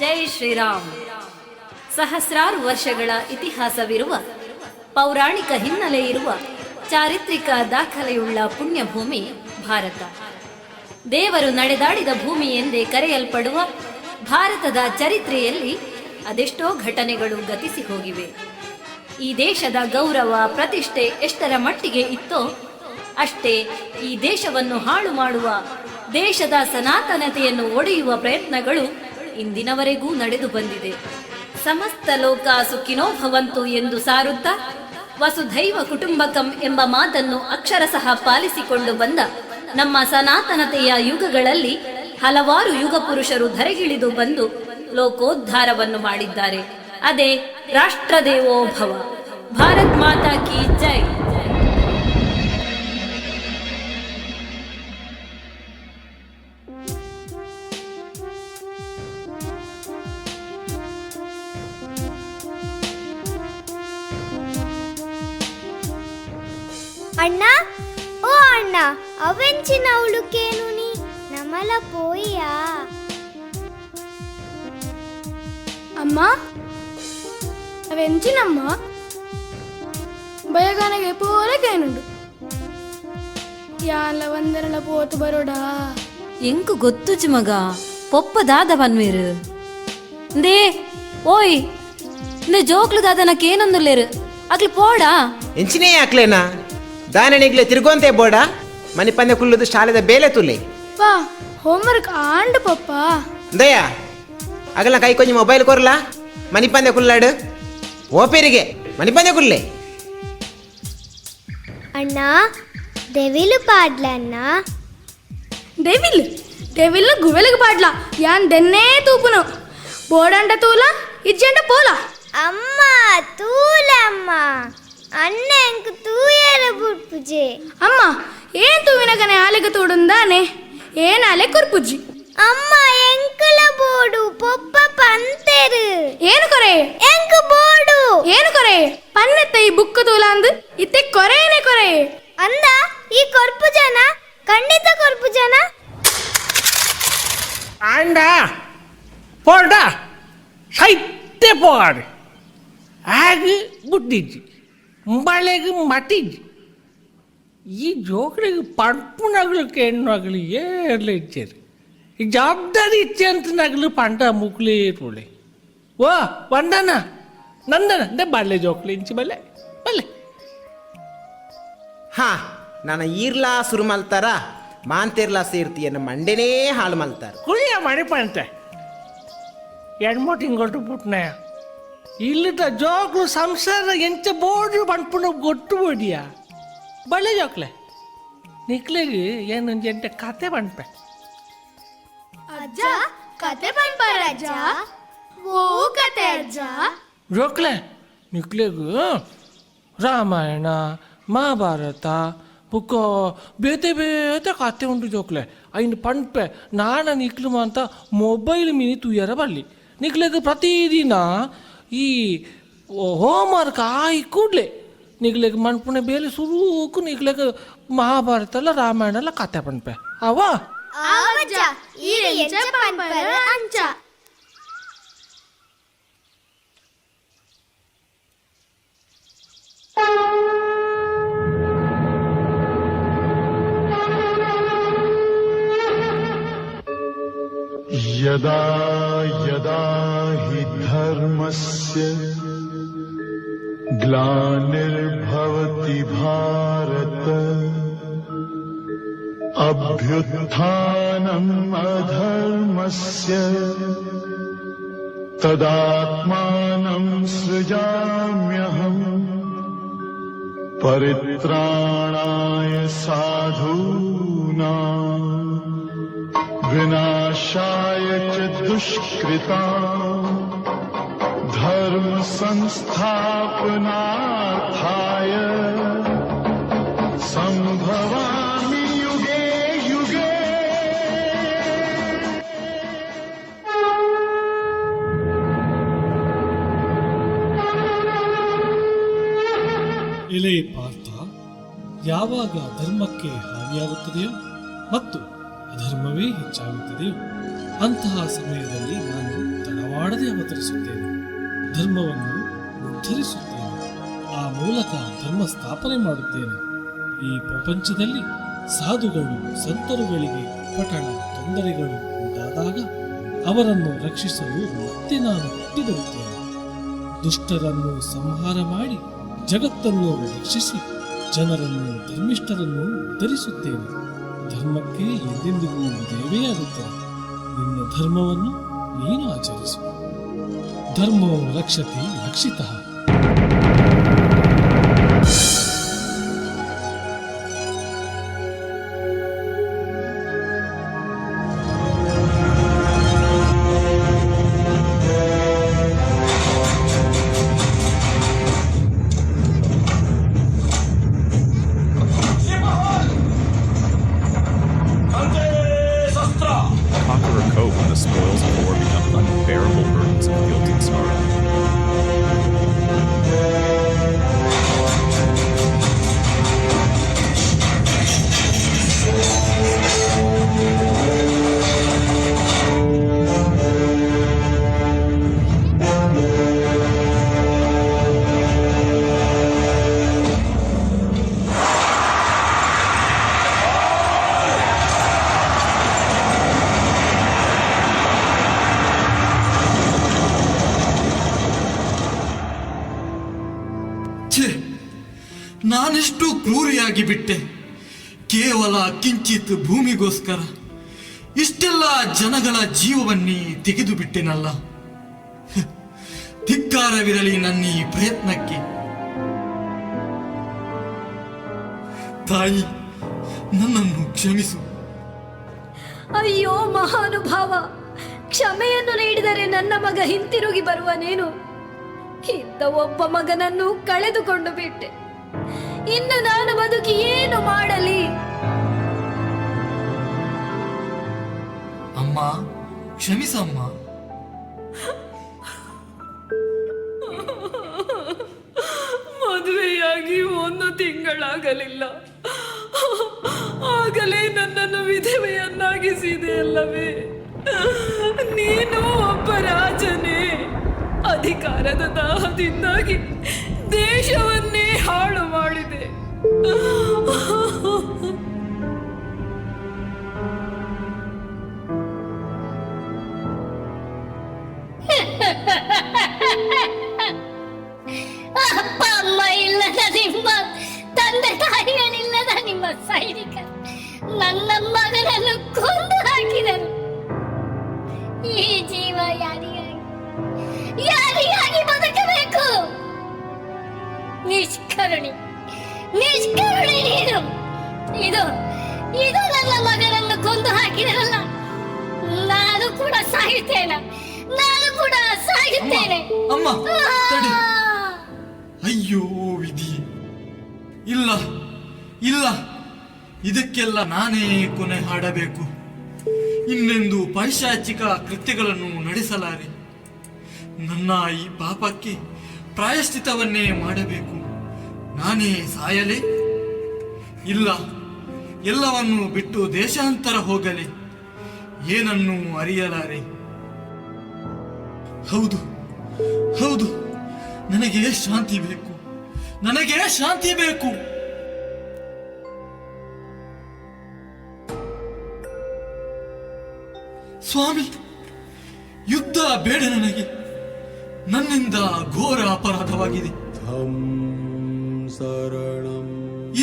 ಜೈ ಶ್ರೀರಾಮ್. ಸಹಸ್ರಾರು ವರ್ಷಗಳ ಇತಿಹಾಸವಿರುವ, ಪೌರಾಣಿಕ ಹಿನ್ನೆಲೆ ಇರುವ, ಚಾರಿತ್ರಿಕ ದಾಖಲೆಯುಳ್ಳ ಪುಣ್ಯಭೂಮಿ ಭಾರತ. ದೇವರು ನಡೆದಾಡಿದ ಭೂಮಿ ಎಂದೇ ಕರೆಯಲ್ಪಡುವ ಭಾರತದ ಚರಿತ್ರೆಯಲ್ಲಿ ಅದೆಷ್ಟೋ ಘಟನೆಗಳು ಗತಿಸಿ ಹೋಗಿವೆ. ಈ ದೇಶದ ಗೌರವ ಪ್ರತಿಷ್ಠೆ ಎಷ್ಟರ ಮಟ್ಟಿಗೆ ಇತ್ತೋ ಅಷ್ಟೇ ಈ ದೇಶವನ್ನು ಹಾಳು ಮಾಡುವ, ದೇಶದ ಸನಾತನತೆಯನ್ನು ಒಡೆಯುವ ಪ್ರಯತ್ನಗಳು ಇಂದಿನವರೆಗೂ ನಡೆದು ಬಂದಿದೆ. ಸಮಸ್ತ ಲೋಕ ಸುಖಿನೋ ಭವಂತು ಎಂದು ಸಾರುತ್ತಾ ವಸುಧೈವ ಕುಟುಂಬಕಂ ಎಂಬ ಮಾತನ್ನು ಅಕ್ಷರಶಃ ಪಾಲಿಸಿಕೊಂಡು ಬಂದ ನಮ್ಮ ಸನಾತನತೆಯ ಯುಗಗಳಲ್ಲಿ ಹಲವಾರು ಯುಗ ಪುರುಷರು ಧರೆಗಿಳಿದು ಬಂದು ಲೋಕೋದ್ಧಾರವನ್ನು ಮಾಡಿದ್ದಾರೆ. ಅದೇ ರಾಷ್ಟ್ರದೇವೋ ಭವ. ಭಾರತ್ ಮಾತಾ ಕಿ ಜೈ. అన్నా ఓ అన్న అవెంచిన ఉలుకేనుని నమల పోయియా అమ్మా అవెంచినమ్మా భయగానಗೆ ಪೋಲಕೇನುಂಡು ಯಾಲ ವಂದರಲ ಪೋತು ಬರೋಡಾ ಎಂಕು ಗೊತ್ತುಚು ಮಗ ಪೊಪ್ಪ ದಾದ ಬನ್ವೇರು ದೇ ಓಯ್ ದೇ ಜೋಕ್ಲು ದಾದನಕ್ಕೇನೊಂದುಲ್ಲೇರು ಅಕ್ಲಿ ಪೋಡಾ ಎಂಚಿನೇ ಹಾಕ್ಲೇನಾ ದಾನಣಿಗ್ಲೆ ತಿರ್ಗೊಂತೆ ಬೋಡ ಮನಿ ಪಂದೆ ಕುಲ್ಲುದು ಶಾಲೆದ ಬೇಲೆ ತುಲೆ ಪಾ ಹೋಮ್ವರ್ಕ್ ಆಂಡ್ ಪಪ್ಪ ದಯ ಅಗಲ ಕೈ ಕೊಂಚ ಮೊಬೈಲ್ ಕೊರ್ಲ ಮನಿ ಪಂದೆ ಕುಲ್ಲಾಡು ಓಪೇರಿಗೆ ಮನಿ ಪಂದೆ ಕುಲ್ಲೆ అన్న దెవిలు పాడ్లన్న డెవిల్ గువెలకు పాడ్ల యాన్ దెన్నే తూపును బోడంట తూల ఇజ్జంట పోలా అమ్మ తూలమ్మ అన్న ఎంకు తూయర బుడ్పుజే ಅಮ್ಮ ಏನ್ ತೂವಿನಗನೆ ಆಲೆಗ ತೋಡುಂದಾನೆ ಏನ್ ಆಲೆ ಕುರ್ಪುಜ್ಜಿ అమ్మ ఎంకుల బోడు పొప్ప పంతెరు ಏನು ಕೊರೆ ఎంకు బోడు ಏನು ಕೊರೆ ಪನ್ನೆತ್ತ ಈ ಬುಕ್ಕು ತೂಲಾಂದು ಇತ್ತೆ ಕೊರೇನೆ ಕೊರೆ ಅಂದ ಈ ಕೊರ್ಪು ಜನ ಖಂಡಿತ ಕೊರ್ಪು ಜನ ಆಂಡ ಪೋಡ ಸೈತೆ ಪೋಡ್ ಆಗ ಬುಟ್ಟಿಜ್ಜಿ ಮುಂಬಾಳೆಗೆ ಮಟ್ಟಿಜ್ಜಿ ಈ ಜೋಕಳಿಗೆ ಪಂಪು ನಗಲಿಕ್ಕೆ ಹೆಣ್ಣು ನಗಲಿ ಏರ್ಲೆ ಇಚ್ಚಾರಿ ಈ ಜವಾಬ್ದಾರಿ ಇಚ್ಛೆ ಅಂತ ನಗಲು ಪಂಟ ಮುಕ್ಲಿ ತುಳಿ ಓ ಬಂದನ ನಂದನ ದೇ ಬಾಳೆ ಜೋಕಳಿ ಇಂಚಿ ಬಲ್ಲೆ ಬಲ್ಲೆ ಹಾ ನಾನು ಈರ್ಲಾ ಸುರು ಮಲ್ತಾರ ಮಾಂತೇರ್ಲಾ ಸೇರ್ತಿಯನ್ನ ಮಂಡೆನೇ ಹಾಳು ಮಲ್ತಾರ ಕುಳಿಯ ಮಣಿಪಂತೆ ಹೆಣ್ಮೋ ತಿಂಗೊಟ್ಟು ಪುಟ್ನಯ ಇಲ್ಲದ ಜೋಕ್ಲು ಸಂಸಾರ ಎಂಚ ಬೋಡು ಪಂಪುನ ಗೊತ್ತು ಬೋಡಿಯ ಬಳ್ಳೆ ಜೋಕ್ಲೆ ನಿಕ್ಲೆಗೆ ಏನೊಂದು ಎಂಟೆ ಕತೆ ಪಂಪೆ ಅಜ್ಜ ಕತೆ ಪಂಪಾರ ಅಜ್ಜ ಓ ಕತೆ ಅಜ್ಜ ಜೋಕ್ಲೆ ನಿಕ್ಲೆಗೂ ರಾಮಾಯಣ ಮಹಾಭಾರತ ಬುಕ್ಕ ಬೇತೆ ಬೇತೆ ಕತೆ ಉಂಟು ಜೋಕ್ಲೆ ಐನು ಪಂಪೆ ನಾನ ನಿಕ್ಲು ಅಂತ ಮೊಬೈಲ್ ಮಿನಿ ತುಯ್ಯರ ಬಲ್ಲಿ ನಿಕ್ಲೆಗೆ ಪ್ರತಿದಿನ ಈ ಹೋಮ್ವರ್ಕ್ ಆಯಿ ಕೂಡಲೇ ನಿಗ್ಲೆಗೆ ಮಣ್ಪುಣೆ ಬೇಲೆ ಸುರುಕು ನಿಗ್ಲೆಗೆ ಮಹಾಭಾರತ ಎಲ್ಲ ರಾಮಾಯಣ ಎಲ್ಲ ಕತೆ ಪಂಪೆ ಅವ ಆವಜ್ಜ ಈ ಎಂಚ ಪಂಪರ ಅಂಚ यदा यदा हि धर्मस्य ग्लानिर्भवति भारत अभ्युत्थानम् अधर्मस्य तदात्मानं सृजाम्यहम् परित्राणाय साधूनां विनाशाय च दुष्कृतां धर्म संस्थापनार्थाय संभवामि युगे युगे. ಎಲೆ ಪಾರ್ಥ, ಯಾವಾಗ ಧರ್ಮಕ್ಕೆ ಹಾನಿಯಾಗುತ್ತದೆಯೋ ಮತ್ತು ಅಧರ್ಮವೇ ಹೆಚ್ಚಾಗುತ್ತದೆಯೋ ಅಂತಹ ಸಮಯದಲ್ಲಿ ನಾನು ತಡವಾಗಿ ಪವಾಡದೆ ಅವತರಿಸುತ್ತೇನೆ. ಧರ್ಮವನ್ನು ಉದ್ಧರಿಸುತ್ತೇನೆ. ಆ ಮೂಲಕ ಧರ್ಮ ಸ್ಥಾಪನೆ ಮಾಡುತ್ತೇನೆ. ಈ ಪ್ರಪಂಚದಲ್ಲಿ ಸಾಧುಗಳು ಸಂತರುಗಳಿಗೆ ಪಟಣ ತೊಂದರೆಗಳು ಉಂಟಾದಾಗ ಅವರನ್ನು ರಕ್ಷಿಸಲು ಮತ್ತೆ ನಾನು ಹುಟ್ಟಿ ಬರುತ್ತೇನೆ. ದುಷ್ಟರನ್ನು ಸಂಹಾರ ಮಾಡಿ ಜಗತ್ತನ್ನು ರಕ್ಷಿಸಿ ಜನರನ್ನು ಧರ್ಮಿಷ್ಠರನ್ನು ಉದ್ಧರಿಸುತ್ತೇನೆ. ಧರ್ಮಕ್ಕೆ ಎಂದೆಂದಿಗೂ ವಿಜಯವೇ ಆಗುತ್ತದೆ. ನಿನ್ನ ಧರ್ಮವನ್ನು ನೀನು ಆಚರಿಸು. ಧರ್ಮೋ ರಕ್ಷತಿ ರಕ್ಷಿತಃ. Conquer a cope when the spoils of war become unbearable burdens of guilt and sorrow. ಛೇ, ನಾನೆಷ್ಟು ಕ್ರೂರಿಯಾಗಿ ಬಿಟ್ಟೆ. ಕೇವಲ ಕಿಂಚಿತ್ ಭೂಮಿಗೋಸ್ಕರ ಇಷ್ಟೆಲ್ಲ ಜನಗಳ ಜೀವವನ್ನೇ ತೆಗೆದು ಬಿಟ್ಟೆನಲ್ಲ. ಧಿಕ್ಕಾರವಿರಲಿ ನನ್ನ ಈ ಪ್ರಯತ್ನಕ್ಕೆ. ತಾಯಿ, ನನ್ನನ್ನು ಕ್ಷಮಿಸು. ಅಯ್ಯೋ ಮಹಾನುಭಾವ, ಕ್ಷಮೆಯನ್ನು ನೀಡಿದರೆ ನನ್ನ ಮಗ ಹಿಂತಿರುಗಿ ಬರುವನೇನು? ಇದ್ದ ಒಬ್ಬ ಮಗನನ್ನು ಕಳೆದುಕೊಂಡು ಬಿಟ್ಟೆ. ಇನ್ನು ನಾನು ಬದುಕಿ ಏನು ಮಾಡಲಿ? ಅಮ್ಮ, ಕ್ಷಮಿಸಮ್ಮ. ಮದುವೆಯಾಗಿ 1 ತಿಂಗಳಾಗಲಿಲ್ಲ, ಆಗಲೇ ನನ್ನನ್ನು ವಿಧವೆಯನ್ನಾಗಿಸಿದೆ ಅಲ್ಲವೇ? ನೀನು ಒಬ್ಬ ರಾಜನೇ. ಅಧಿಕಾರದ ದಾಹದಿಂದಾಗಿ ದೇಶವನ್ನೇ ಹಾಳು ಮಾಡಿದೆ. ಅಪ್ಪ ಅಮ್ಮ ಇಲ್ಲದ ನಿಮ್ಮ ತಂದೆ ತಾಯಿಗಳಿಲ್ಲದ ನಿಮ್ಮ ಸೈನಿಕ ನನ್ನ ಮಗನನ್ನು ಕೊಂದು ಹಾಕಿದರು. ಈ ಜೀವ ಯಾರಿಗಾಗಿ ಬದುಕಬೇಕು? ನಿಷ್ಕರುಣಿ ನೀನು. ಇದು ನನ್ನ ಮಗನನ್ನು ಕೊಂದು ಹಾಕಿದರಲ್ಲ, ನಾನು ಕೂಡ ಸಾಯುತ್ತೇನೆ. ಅಮ್ಮ, ತಡಿ. ಅಯ್ಯೋ ವಿಧಿ, ಇಲ್ಲ ಇಲ್ಲ, ಇದಕ್ಕೆಲ್ಲ ನಾನೇ ಕೊನೆ ಹಾಡಬೇಕು. ಇನ್ನೆಂದು ಪೈಶಾಚಿಕ ಕೃತ್ಯಗಳನ್ನು ನಡೆಸಲಾರೆ. ನನ್ನ ಈ ಪಾಪಕ್ಕೆ ಪ್ರಾಯಶ್ಚಿತವನ್ನೇ ಮಾಡಬೇಕು. ನಾನೇ ಸಾಯಲೇ? ಇಲ್ಲ, ಎಲ್ಲವನ್ನೂ ಬಿಟ್ಟು ದೇಶಾಂತರ ಹೋಗಲಿ. ಏನನ್ನೂ ಅರಿಯಲಾರೆ. ಹೌದು ಹೌದು, ನನಗೆ ಶಾಂತಿ ಬೇಕು. ಸ್ವಾಮಿ, ಯುದ್ಧ ಬೇಡ ನನಗೆ. ನನ್ನಿಂದ ಘೋರ ಅಪರಾಧವಾಗಿದೆ.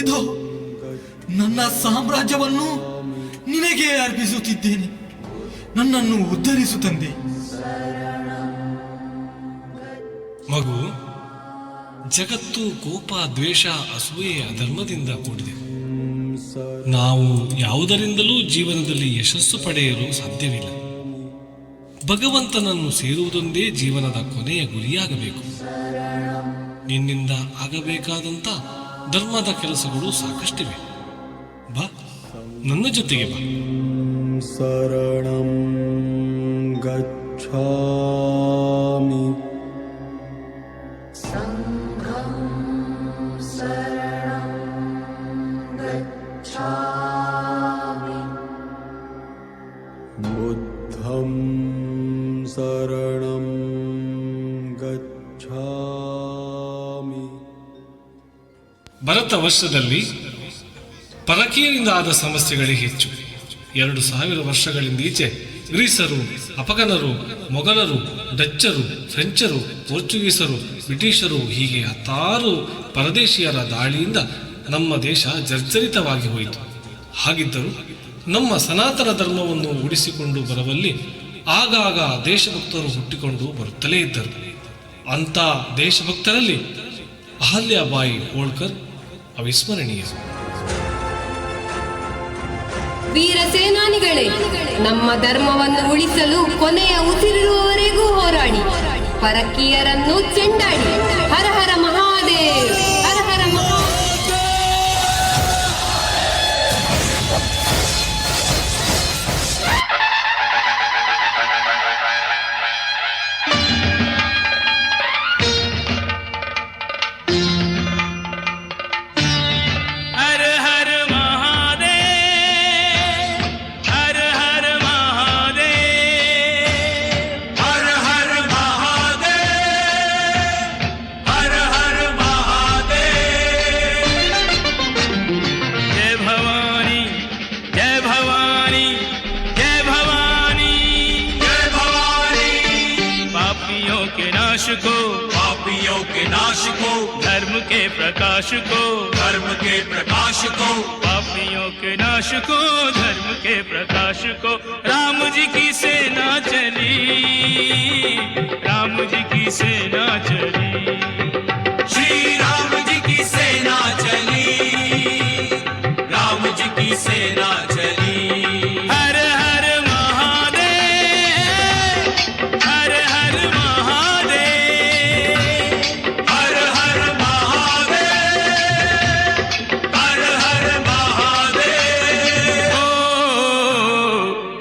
ಇದು ನನ್ನ ಸಾಮ್ರಾಜ್ಯವನ್ನು ನಿನಗೆ ಅರ್ಪಿಸುತ್ತಿದ್ದೇನೆ. ನನ್ನನ್ನು ಉದ್ಧರಿಸು ತಂದೆ. ಮಗು, ಜಗತ್ತು ಕೋಪ, ದ್ವೇಷ, ಅಸೂಯೆ, ಅಧರ್ಮದಿಂದ ಕೂಡಿದೆ. ನಾವು ಯಾವುದರಿಂದಲೂ ಜೀವನದಲ್ಲಿ ಯಶಸ್ಸು ಪಡೆಯಲು ಸಾಧ್ಯವಿಲ್ಲ. ಭಗವಂತನನ್ನು ಸೇರುವುದೊಂದೇ ಜೀವನದ ಕೊನೆಯ ಗುರಿಯಾಗಬೇಕು. ನಿನ್ನಿಂದ ಆಗಬೇಕಾದಂತ ಧರ್ಮದ ಕೆಲಸಗಳು ಸಾಕಷ್ಟಿವೆ. ಬಾ, ನನ್ನ ಜೊತೆಗೆ ಬಾ. ಶರಣಂ ಗಚ್ಛಾಮಿ. ಬುದ್ಧಂ ಶರಣಂ ಭರತ ವರ್ಷದಲ್ಲಿ ಪರಕೀಯರಿಂದ ಆದ ಸಮಸ್ಯೆಗಳೇ ಹೆಚ್ಚು. 2000 ವರ್ಷಗಳಿಂದೀಚೆ ಗ್ರೀಸರು, ಅಫಘನರು, ಮೊಘಲರು, ಡಚ್ಚರು, ಫ್ರೆಂಚರು, ಪೋರ್ಚುಗೀಸರು, ಬ್ರಿಟಿಷರು ಹೀಗೆ 10 ಪರದೇಶಿಯರ ದಾಳಿಯಿಂದ ನಮ್ಮ ದೇಶ ಜರ್ಜರಿತವಾಗಿ ಹೋಯಿತು. ಹಾಗಿದ್ದರೂ ನಮ್ಮ ಸನಾತನ ಧರ್ಮವನ್ನು ಉಳಿಸಿಕೊಂಡು ಬರುವಲ್ಲಿ ಆಗಾಗ ದೇಶಭಕ್ತರು ಹುಟ್ಟಿಕೊಂಡು ಬರುತ್ತಲೇ ಇದ್ದರು. ಅಂಥ ದೇಶಭಕ್ತರಲ್ಲಿ ಅಹಲ್ಯಾಬಾಯಿ ಹೋಳ್ಕರ್ ಅವಿಸ್ಮರಣೀಯ. ವೀರ ಸೇನಾನಿಗಳೇ, ನಮ್ಮ ಧರ್ಮವನ್ನು ಉಳಿಸಲು ಕೊನೆಯ ಉಸಿರಿರುವವರೆಗೂ ಹೋರಾಡಿ, ಪರಕೀಯರನ್ನು ಚೆಂಡಾಡಿ. ಹರ ಹರ ಮಹಾದೇವ್, ಹರ ಹರ ಮಹಾದೇವ್. पापियों के नाश को, धर्म के प्रकाश को, धर्म के प्रकाश को, पापियों के नाश को, धर्म के प्रकाश को। राम जी की सेना चली, राम जी की सेना चली, श्री राम जी की सेना चली, राम जी की सेना चली। हर हर महादेव, हर हर महादेव, हर हर महादेव, हर हर महादेव। ओ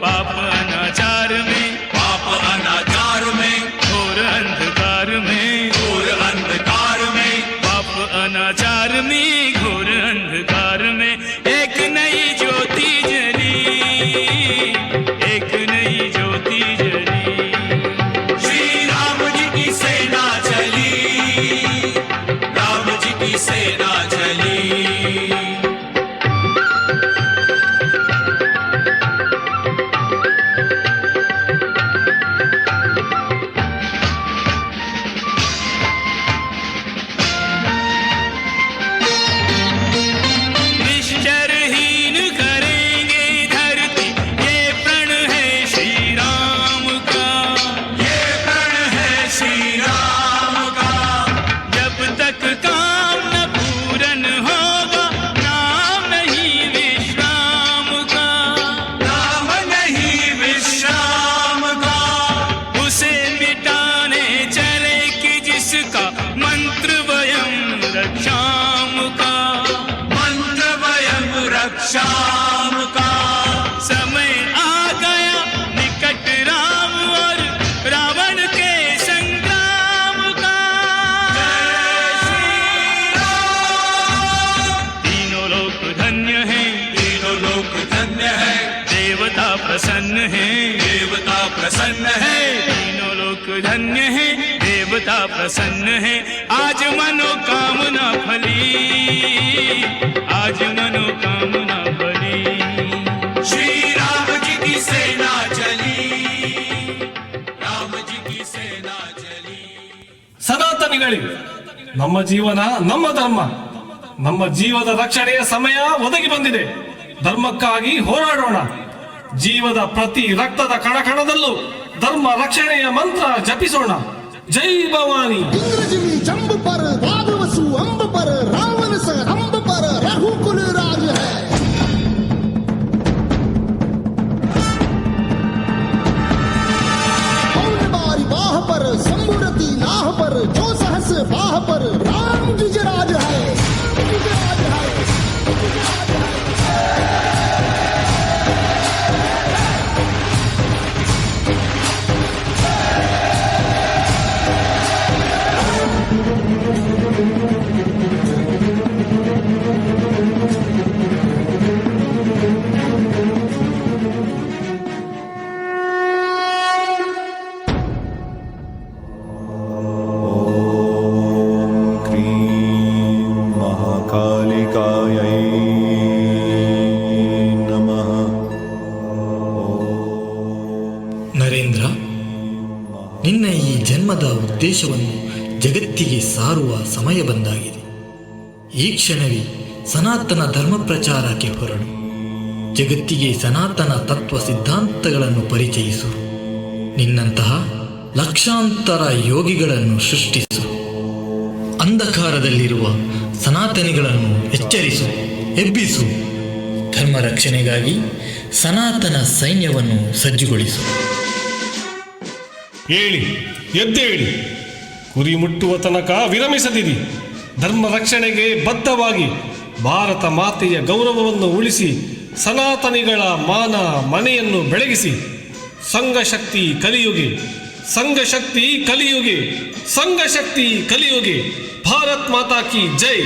पाप अनाचार में, पाप अनाचार में, घोर अंधकार में, घोर अंधकार में, पाप अनाचार में, घोर अंधकार में एक नई ज्योति जली, एक नई ज्योति जली। श्री राम जी की सेना चली, राम जी की सेना चली। निश्चरहीन करेंगे धरती, ये प्रण है श्री राम का, ये प्रण है श्री राम का। जब तक काम न पूरन होगा, नाम नहीं विश्राम का, नाम नहीं विश्राम का। उसे मिटाने चले कि जिसका मंत्र वयम रक्षाम का, मंत्र वयम रक्षाम का। समय आ गया निकट राम और रावण के संग्राम का। तीनों लोक धन्य हैं, तीनों लोक धन्य है, देवता प्रसन्न हैं, देवता प्रसन्न है। तीनों लोक धन्य हैं, देवता प्रसन्न हैं। आज मनोकामना फली, आज मनोकामना फली। श्री राम जी की सेना चली, राम जी की सेना चली। ಸನಾತನಿಗಳಿಗೆ ನಮ್ಮ ಜೀವನ, ನಮ್ಮ ಧರ್ಮ, ನಮ್ಮ ಜೀವದ ರಕ್ಷಣೆಯ ಸಮಯ ಒದಗಿ ಬಂದಿದೆ. ಧರ್ಮಕ್ಕಾಗಿ ಹೋರಾಡೋಣ. ಜೀವದ ಪ್ರತಿ ರಕ್ತದ ಕಣಕಣದಲ್ಲೂ ಧರ್ಮ ರಕ್ಷಣೆಯ ಮಂತ್ರ ಜಪಿಸೋಣ. ಜೈ ಭವಾನಿ. इंद्रजिमी जंब पर वादवसु अंब पर रावण स अंब पर रघुकुल राज है। पौन बारी बाह पर संबुरती लाह पर जो सहस बाह पर राम गिजराज है, गिजराज है, गिजराज है। ನರೇಂದ್ರ, ನಿನ್ನ ಈ ಜನ್ಮದ ಉದ್ದೇಶವನ್ನು ಜಗತ್ತಿಗೆ ಸಾರುವ ಸಮಯ ಬಂದಾಗಿದೆ. ಈ ಕ್ಷಣವೇ ಸನಾತನ ಧರ್ಮ ಪ್ರಚಾರಕ್ಕೆ ಹೊರಡು. ಜಗತ್ತಿಗೆ ಸನಾತನ ತತ್ವ ಸಿದ್ಧಾಂತಗಳನ್ನು ಪರಿಚಯಿಸು. ನಿನ್ನಂತಹ ಲಕ್ಷಾಂತರ ಯೋಗಿಗಳನ್ನು ಸೃಷ್ಟಿಸು. ಅಂಧಕಾರದಲ್ಲಿರುವ ಸನಾತನಿಗಳನ್ನು ಎಚ್ಚರಿಸು, ಎಬ್ಬಿಸು. ಧರ್ಮ ರಕ್ಷಣೆಗಾಗಿ ಸನಾತನ ಸೈನ್ಯವನ್ನು ಸಜ್ಜುಗೊಳಿಸು. ಹೇಳಿ, ಎದ್ದೇಳಿ, ಗುರಿ ಮುಟ್ಟುವ ತನಕ ವಿರಮಿಸದಿರಿ. ಧರ್ಮ ರಕ್ಷಣೆಗೆ ಬದ್ಧವಾಗಿ ಭಾರತ ಮಾತೆಯ ಗೌರವವನ್ನು ಉಳಿಸಿ ಸನಾತನಿಗಳ ಮಾನ ಮನೆಯನ್ನು ಬೆಳಗಿಸಿ. ಸಂಘಶಕ್ತಿ ಕಲಿಯುಗೆ, ಸಂಘಶಕ್ತಿ ಕಲಿಯುಗೆ, ಸಂಘಶಕ್ತಿ ಕಲಿಯುಗೆ. ಭಾರತ್ ಮಾತಾ ಕಿ ಜೈ.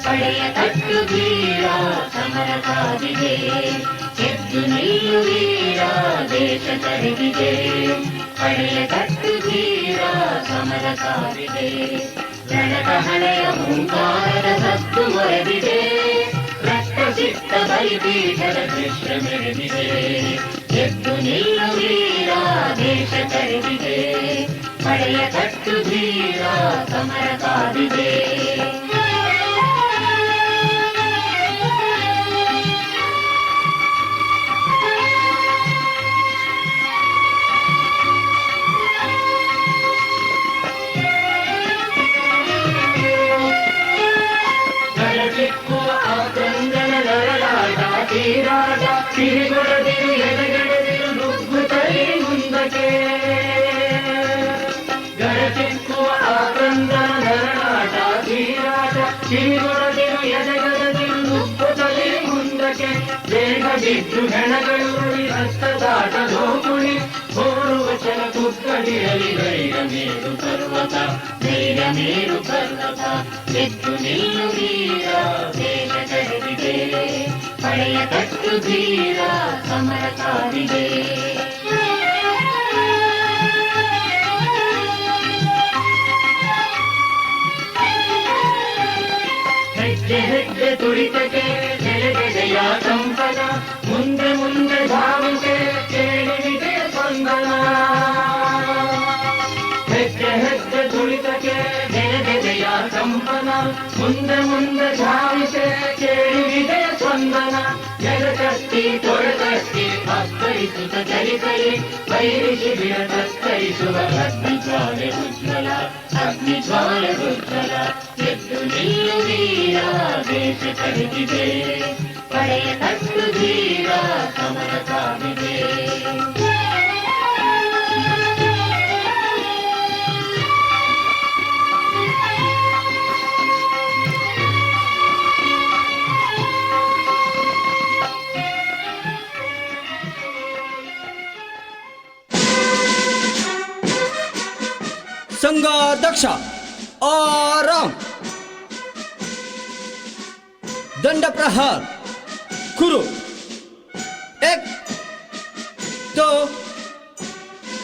ಪಡೆಯ ತಟ್ಟು ವೀರ ಸಮರ ಕಾದಿದೆ. ಎದ್ದು ನಿಲ್ಲು ವೀರ, ದೇಶ ಕರೆದಿದೆ. ಪಡೆಯ ತಟ್ಟು ವೀರ ಸಮರ ಕಾದಿದೆ. ರಣಕಹಳೆಯ ಹುಂಕಾರದ ಸತ್ತು ಮೊರೆದಿದೆ. ರಕ್ತ ಸಿಕ್ತ ಬಲಿಪೀಠದ ದೃಶ್ಯ ಮೆರೆದಿದೆ. ಎದ್ದು ನಿಲ್ಲು ವೀರ, ದೇಶ ಕರೆದಿದೆ. ಪಡೆಯ ತಟ್ಟು ವೀರ ಸಮರ ಕಾದಿದೆ. ತೀರಾಟ ಕಿರಿಗೊಡದಿರು, ಎದೆಗಡೆದಿರು, ನುಗ್ಗುತ್ತಲೇ ಮುಂದಕ್ಕೆ. ಗಡಚಿಕ್ಕುವ ಆಕ್ರಂದನ ನರಳಾಟ ತೀರಾಟ ಕಿರಿಗೊಡದಿರು, ಎದೆಗಡೆದಿರು, ನುಗ್ಗುತ್ತಲೇ ಮುಂದಕ್ಕೆ. ಬೇಗ ಬಿದ್ದು ಹೆಣಗಳು ರಕ್ತದಾಟ ಲೋಕುಳಿ ಓಡುವ ಕ್ಷಣ ಕುಕ್ಕಡಿರಲಿ. ಧೈರ್ಯ ಮೇರು ಪರ್ವತ, ಧೈರ್ಯ ಮೇರು ಪರ್ವತ. ಎದ್ದು ನಿಲ್ಲು ವೀರ, ದೇಶ ಕರೆದಿದೆ. ಪಡೆಯ ತಟ್ಟು ಧೀರ ಸಮರ ಕಾದಿದೆ. ಹೆಜ್ಜೆ ಹೆಜ್ಜೆ ತುಳಿತಕ್ಕೆ ನೆಲೆಗೆದೆಯ ಸಂಪದ. ಮುಂದೆ ಮುಂದೆ ಧಾವಿಸೆ ಕೇಳಿದೆ ಸ್ಪಂದನ. ಹೆಜ್ಜೆ ಹೆಜ್ಜೆ ತುಳಿತಕ್ಕೆ ನೆಲೆಗೆದೆಯ ಸಂಪದ. ಮುಂದೆ ಮುಂದೆ ಧಾವಿಸೆ ಕೇಳಿದೆ ಸ್ಪಂದನ. ಜಗಕತ್ತಿ ತೊಡಕತ್ತಿ ಅಪ್ಪರಿಸುತ್ತ ಚಲಿಸಲಿ. ವೈರಿ ಶಿಬಿರ ತತ್ತರಿಸುವ ಅಗ್ನಿಜ್ವಾಲೆ ಉಜ್ವಲ, ಅಗ್ನಿಜ್ವಾಲೆ ಉಜ್ವಲ. ಎದ್ದು ನಿಲ್ಲು ವೀರ, ದೇಶ ಕರೆದಿದೆ. ಪಡೆಯ ತಟ್ಟು ಧೀರ ಸಮರ ಕಾದಿದೆ. संघाध्यक्ष आराम. दंड प्रहार कुरु. 1 2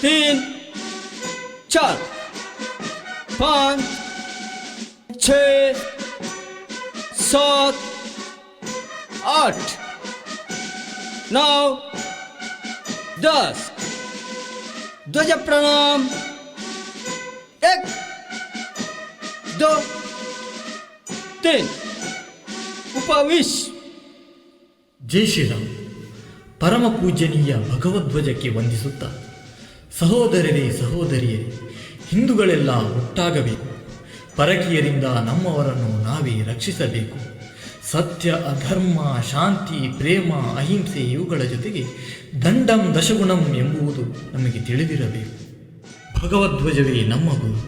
3 4 5 6 7 8 9 10. ध्वज प्रणाम. 1 2 3 ಉಪವಿಶ್. ಜೈ ಶ್ರೀರಾಮ್. ಪರಮ ಪೂಜ್ಯನೀಯ ಭಗವಧ್ವಜಕ್ಕೆ ವಂದಿಸುತ್ತಾ, ಸಹೋದರರೇ ಸಹೋದರಿಯರೇ, ಹಿಂದೂಗಳೆಲ್ಲ ಒಟ್ಟಾಗಬೇಕು. ಪರಕೀಯರಿಂದ ನಮ್ಮವರನ್ನು ನಾವೇ ರಕ್ಷಿಸಬೇಕು. ಸತ್ಯ, ಅಧರ್ಮ, ಶಾಂತಿ, ಪ್ರೇಮ, ಅಹಿಂಸೆ ಇವುಗಳ ಜೊತೆಗೆ ದಂಡಂ ದಶಗುಣಂ ಎಂಬುದು ನಮಗೆ ತಿಳಿದಿರಬೇಕು. ಭಗವಧ್ವಜವೇ ನಮ್ಮ ಗುರು,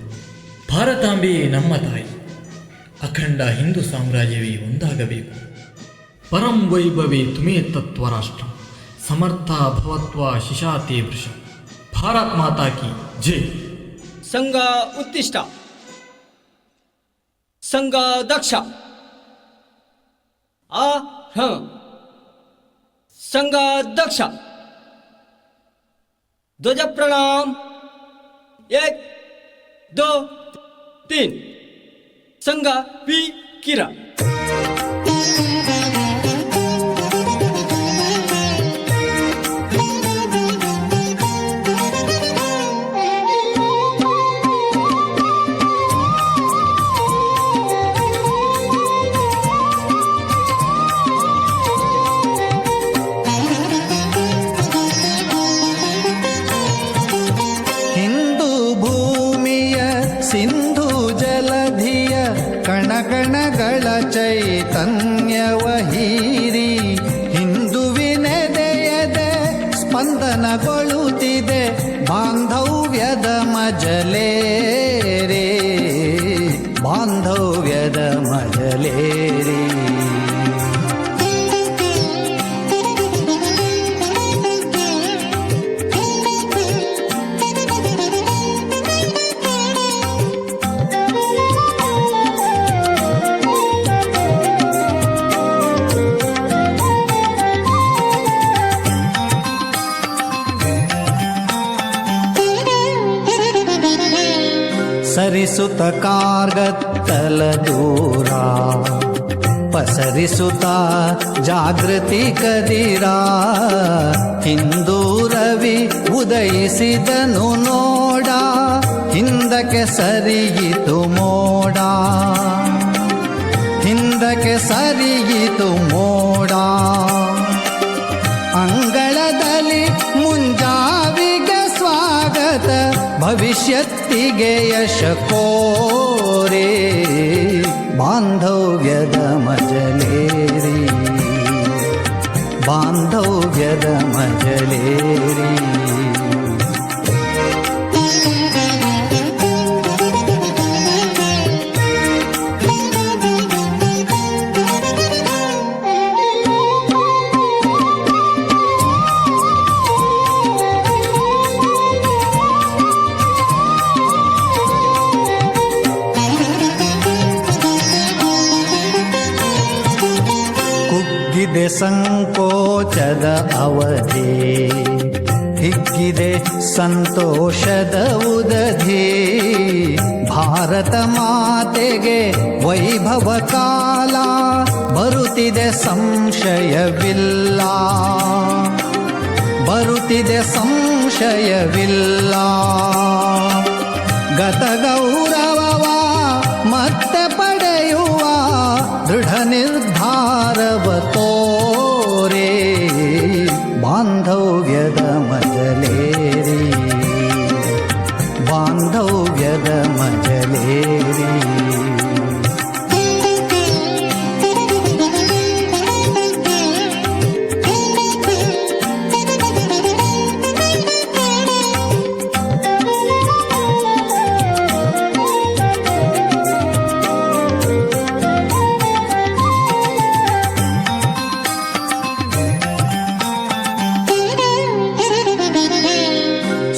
ಭಾರತಾಂಬೆಯೇ ನಮ್ಮ ತಾಯಿ. ಅಖಂಡ ಹಿಂದೂ ಸಾಮ್ರಾಜ್ಯವೇ ಒಂದಾಗಬೇಕು. ಪರಂ ವೈಭವೇ ತುಮೇ ತತ್ವರಾಷ್ಟ್ರ ಸಮರ್ಥ ಭವತ್ವ ಶಿಶಾತೆ ವೃಷ. ಭಾರತ್ ಮಾತಾ ಕಿ ಜೈ. ಸಂಘ ಉತ್ತಿಷ್ಟ, ಸಂಘ ದಕ್ಷ, ಸಂಘ ದಕ್ಷ. ಧ್ವಜ ಪ್ರಣಾಮ್. 1 2 3. ಸಂಘ ವಿ ಕಿರ. ಸಿಂಧು ಜಲಧಿಯ ಕಣಕಣಗಳ ಚೈತನ್ಯವ ಹೀರಿ ಹಿಂದುವಿನೆದೆಯದೆ ಸ್ಪಂದನಗೊಳ್ಳುತ್ತಿದೆ ಬಾಂಧವ್ಯದ ಮಜಲೇರಿ, ಬಾಂಧವ್ಯದ ಮಜಲೇರಿ. ಸರಿಸುತ್ತ ಕಾರ್ಗತ್ತಲ ದೂರ ಪಸರಿಸುತ್ತ ಜಾಗೃತಿ ಕದಿರ, ಹಿಂದೂ ರವಿ ಉದಯಿಸಿದನು ನೋಡ, ಹಿಂದಕ್ಕೆ ಸರಿಯಿತು ಮೋಡ, ಹಿಂದಕ್ಕೆ ಸರಿಯಿತು ಮೋಡ. ಅಂಗಳದಲ್ಲಿ ಮುಂಜಾವಿಗೆ ಸ್ವಾಗತ, ಭವಿಷ್ಯತ್ತಿಗೆ ಯಶ ಕೋರೆ, ಬಾಂಧವ್ಯದ ಮಜಲೇರಿ, ಬಾಂಧವ್ಯದ ಮಜಲೇರಿ. ಕುಗ್ಗಿದೆ ಸಂಕೋಚದ ಅವಧಿ, ಹಿಗ್ಗಿದೆ ಸಂತೋಷದ ಉದಧಿ, ಭಾರತ ಮಾತೆಗೆ ವೈಭವ ಕಾಲ, ಬರುತ್ತಿದೆ ಸಂಶಯವಿಲ್ಲ, ಬರುತ್ತಿದೆ ಸಂಶಯವಿಲ್ಲ. ಗತ ಗೌರವವ ಮತ್ತೆ ಪಡೆಯುವ ದೃಢ ನಿರ್ಧಾರವ ತೋರೆ, ಬಾಂಧವ್ಯದ ಮಜಲೇರಿ, ಬಾಂಧವ್ಯದ ಮಜಲೇರಿ.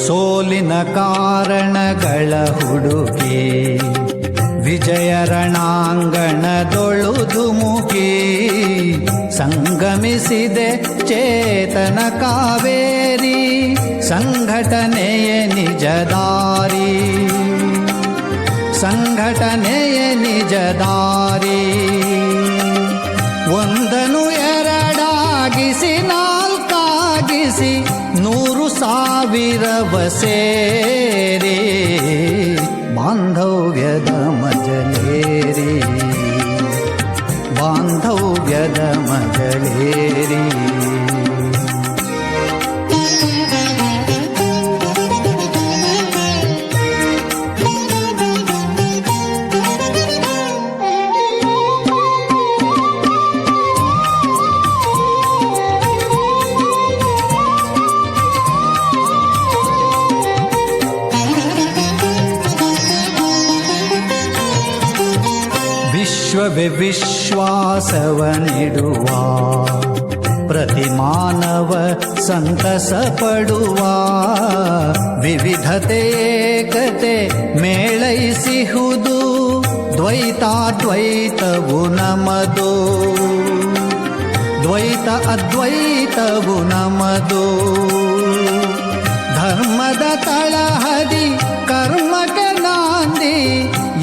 ಸೋಲಿನ ಕಾರಣಗಳ ಹುಡುಕಿ ವಿಜಯ ರಣಾಂಗಣದೊಳು ಧುಮುಕಿ, ಸಂಗಮಿಸಿದೆ ಚೇತನ ಕಾವೇರಿ, ಸಂಘಟನೆಯೇ ನಿಜದಾರಿ, ಸಂಘಟನೆಯೇ ನಿಜದಾರಿ. ಒಂದನು ಎರಡಾಗಿಸಿ ನಾಲ್ಕಾಗಿಸಿ 100,000 ಸೇರಿ, ಬಾಂಧವ್ಯದ ಮಜಲೇರಿ, ಬಾಂಧವ್ಯದ ಮಜಲೇರಿ. ವಿಶ್ವವೇ ವಿಶ್ವಾಸವನಿಡುವ ಪ್ರತಿ ಮಾನವ ಸಂತಸ ಪಡುವ ವಿವಿಧತೆ ಏಕತೆ ಮೇಳೈಸಿಹುದು ದ್ವೈತಾದ್ವೈತವು ನಮದು ದ್ವೈತ ಅದ್ವೈತವು ನಮದು ಧರ್ಮದ ತಳಹದಿ ಕರ್ಮಕ್ಕೆ ನಾಂದಿ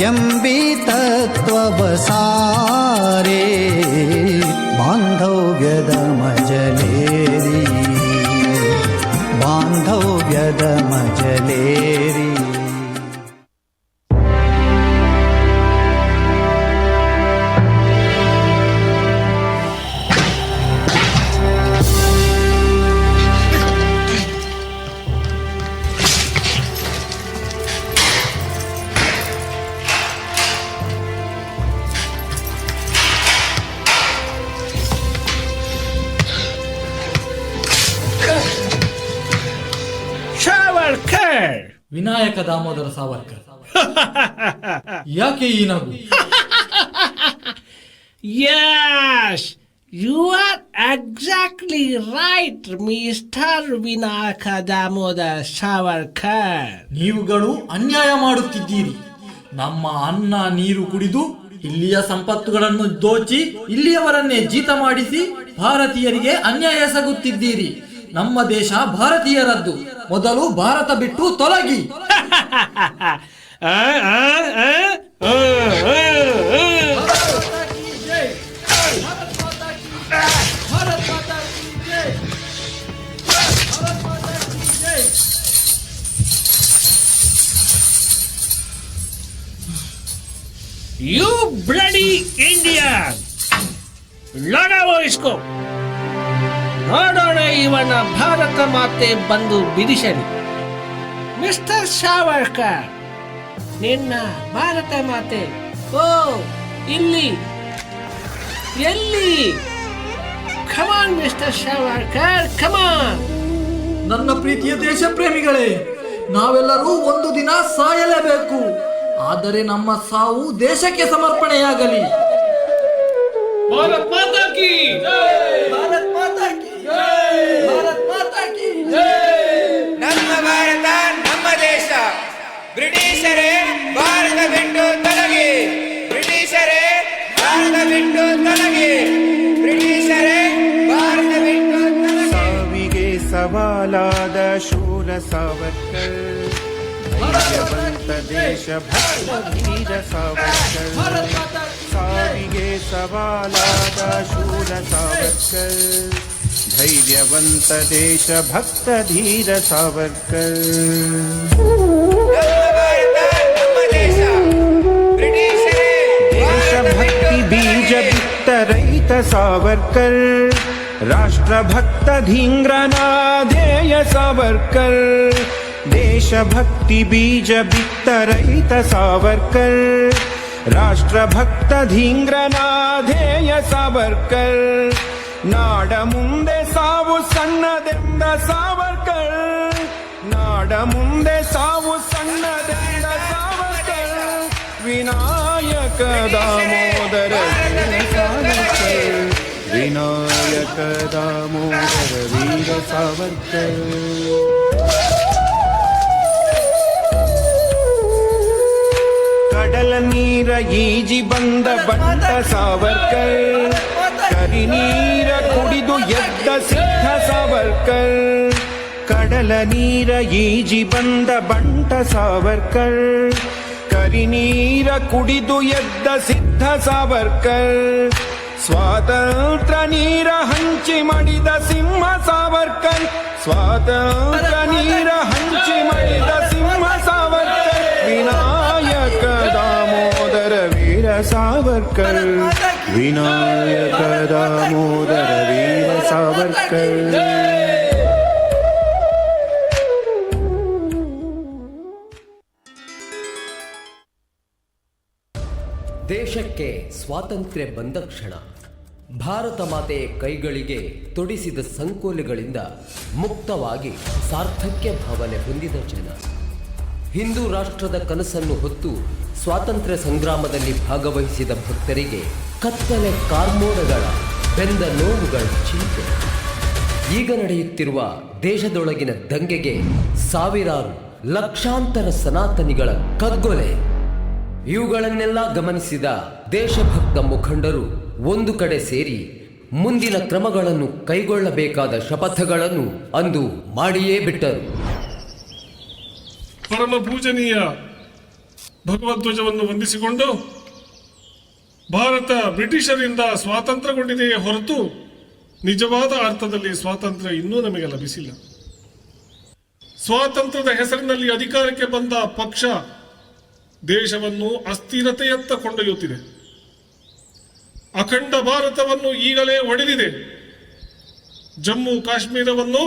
ಎಂಬಿ ತತ್ವವ ಸಾರೇ ಬಾಂಧವ್ಯದ ಮಜಲೇರಿ ಬಾಂಧವ್ಯದ ಮಜಲೇರಿ ವಿನಾಯಕ ದಾಮೋದರ ಸಾವರ್ಕರ್. ಯಾಕೆ ಈ ನಗು? Yes, you are exactly right, Mr. Vinayaka Damodar Savarkar. ನೀವುಗಳು ಅನ್ಯಾಯ ಮಾಡುತ್ತಿದ್ದೀರಿ. ನಮ್ಮ ಅನ್ನ ನೀರು ಕುಡಿದು ಇಲ್ಲಿಯ ಸಂಪತ್ತುಗಳನ್ನು ದೋಚಿ ಇಲ್ಲಿಯವರನ್ನೇ ಜೀತ ಮಾಡಿಸಿ ಭಾರತೀಯರಿಗೆ ಅನ್ಯಾಯ ಎಸಗುತ್ತಿದ್ದೀರಿ. ನಮ್ಮ ದೇಶ ಭಾರತೀಯರದ್ದು. ಮೊದಲು ಭಾರತ ಬಿಟ್ಟು ತೊಲಗಿ. You bloody Indian! ಲಡಾವೋ ಇಸ್ಕೋ. ನೋಡೋಣ ಇವನ ಭಾರತ ಮಾತೆ ಬಂದು ಬಿಡಿಸಲಿ. ಮಿಸ್ಟರ್ ಸಾವರ್ಕರ್, ನಿನ್ನ ಭಾರತ ಮಾತೆ ಓ ಇಲ್ಲಿ ಎಲ್ಲಿ? ಕಮಾನ್ ಮಿಸ್ಟರ್ ಸಾವರ್ಕರ್, ಕಮಾನ್. ನನ್ನ ಪ್ರೀತಿಯ ದೇಶ ಪ್ರೇಮಿಗಳೇ, ನಾವೆಲ್ಲರೂ ಒಂದು ದಿನ ಸಾಯಲೇಬೇಕು. ಆದರೆ ನಮ್ಮ ಸಾವು ದೇಶಕ್ಕೆ ಸಮರ್ಪಣೆಯಾಗಲಿ. ಭಾರತ್ ಮಾತಾ ಕಿ ಜೈ! ಭಾರತ್ ಮಾತಾ ಕಿ ಜೈ! ಭಾರತ್ ಮಾತಾ ಕಿ ಜೈ! ನಮ್ಮ ಭಾರತ ನಮ್ಮ ದೇಶ. ಬ್ರಿಟಿಷರೇ ಭಾರತ ಬಿಟ್ಟು ತೊಲಗಿ. ಬ್ರಿಟಿಷರೇ ಭಾರತ ಬಿಟ್ಟು ತೊಲಗಿ. ಬ್ರಿಟಿಷರೇ ಭಾರತ ಬಿಟ್ಟು ತೊಲಗಿ. ಸಾವಿಗೆ ಸವಾಲಾದ ಶೂರ ಸಾವರ್ಕರ್, ಧೈರ್ಯವಂತ ದೇಶ ಭಕ್ತ ಧೀರ ಸಾವರ್ಕರ್. ಸಾವಿಗೆ ಸವಾಲಾದ ಶೂರ ಸಾವರ್ಕರ್, ಧೈರ್ಯವಂತ ದೇಶ ಭಕ್ತ ಧೀರ ಸಾವರ್ಕರ್. ದೇಶಭಕ್ತಿ ಬೀಜ ಬಿತ್ತ ರೈತ ಸಾವರ್ಕರ್, ರಾಷ್ಟ್ರಭಕ್ತ ಧೀಂಗ್ರನಾಧೇಯ ಸಾವರ್ಕರ್. ದೇಶಭಕ್ತಿ ಬೀಜ ಬಿತ್ತ ರೈತ ಸಾವರ್ಕರ್, ರಾಷ್ಟ್ರಭಕ್ತ ಧೀಂಗ್ರನಾಧೇಯ ಸಾವರ್ಕರ್. ನಾಡ ಮುಂದೆ ಸಾವು ಸಣ್ಣದೆಂದ ಸಾವರ್ಕರ್, ನಾಡ ಮುಂದೆ ಸಾವು ಸಣ್ಣದೆಂದ ಸಾವರ್ಕರ್. ವಿನಾಯಕ ದಾಮೋದರ ಸಾವರ್ಕರ್, ವಿನಾಯಕ ದಾಮೋದರ ವೀರ ಸಾವರ್ಕರ್. ಕಡಲ ನೀರ ಈಜಿ ಬಂದ ಬಂಟ ಸಾವರ್ಕರ್, ಕರಿ ನೀರ ಕುಡಿದು ಎದ್ದ ಸಿದ್ಧ ಸಾವರ್ಕರ್. ಕಡಲ ನೀರ ಈಜಿ ಬಂದ ಬಂಟ ಸಾವರ್ಕರ್, ಕರಿ ನೀರ ಕುಡಿದು ಎದ್ದ ಸಿದ್ಧ ಸಾವರ್ಕರ್. ಸ್ವಾತಂತ್ರ್ಯ ನೀರ ಹಂಚಿ ಮಡಿದ ಸಿಂಹ ಸಾವರ್ಕರ್, ಸ್ವಾತಂತ್ರ್ಯ ನೀರ ಹಂಚಿ ಮಡಿದ ಸಿಂಹ ಸಾವರ್ಕರ್. ವಿನಾಯಕ ದಾಮೋದರ ವೀರ ಸಾವರ್ಕರ್, ವಿನಾಯಕ ದಾಮೋದರ ವೀರ ಸಾವರ್ಕರ್. ದೇಶಕ್ಕೆ ಸ್ವಾತಂತ್ರ್ಯ ಬಂದ ಕ್ಷಣ ಭಾರತ ಮಾತೆಯ ಕೈಗಳಿಗೆ ತೊಡಿಸಿದ ಸಂಕೋಲೆಗಳಿಂದ ಮುಕ್ತವಾಗಿ ಸಾರ್ಥಕ್ಯ ಭಾವನೆ ಹೊಂದಿದ ಜನ. ಹಿಂದೂ ರಾಷ್ಟ್ರದ ಕನಸನ್ನು ಹೊತ್ತು ಸ್ವಾತಂತ್ರ್ಯ ಸಂಗ್ರಾಮದಲ್ಲಿ ಭಾಗವಹಿಸಿದ ಭಕ್ತರಿಗೆ ಕತ್ತಲೆ ಕಾರ್ಮೋಡಗಳ ಬೆಂದ ನೋವುಗಳ ಚಿಂತೆ. ಈಗ ನಡೆಯುತ್ತಿರುವ ದೇಶದೊಳಗಿನ ದಂಗೆಗೆ ಸಾವಿರಾರು ಲಕ್ಷಾಂತರ ಸನಾತನಿಗಳ ಕಗ್ಗೊಲೆ. ಇವುಗಳನ್ನೆಲ್ಲ ಗಮನಿಸಿದ ದೇಶಭಕ್ತ ಮುಖಂಡರು ಒಂದು ಕಡೆ ಸೇರಿ ಮುಂದಿನ ಕ್ರಮಗಳನ್ನು ಕೈಗೊಳ್ಳಬೇಕಾದ ಶಪಥಗಳನ್ನು ಅಂದು ಮಾಡಿಯೇ ಬಿಟ್ಟರು. ಪರಮ ಪೂಜನೀಯ ಭಗವಧ್ವಜವನ್ನು ವಂದಿಸಿಕೊಂಡು ಭಾರತ ಬ್ರಿಟಿಷರಿಂದ ಸ್ವಾತಂತ್ರ್ಯಗೊಂಡಿದೆಯೇ ಹೊರತು ನಿಜವಾದ ಅರ್ಥದಲ್ಲಿ ಸ್ವಾತಂತ್ರ್ಯ ಇನ್ನೂ ನಮಗೆ ಲಭಿಸಿಲ್ಲ. ಸ್ವಾತಂತ್ರ್ಯದ ಹೆಸರಿನಲ್ಲಿ ಅಧಿಕಾರಕ್ಕೆ ಬಂದ ಪಕ್ಷ ದೇಶವನ್ನು ಅಸ್ಥಿರತೆಯತ್ತ ಕೊಂಡೊಯ್ಯುತ್ತಿದೆ. ಅಖಂಡ ಭಾರತವನ್ನು ಈಗಲೇ ಒಡೆದಿದೆ. ಜಮ್ಮು ಕಾಶ್ಮೀರವನ್ನು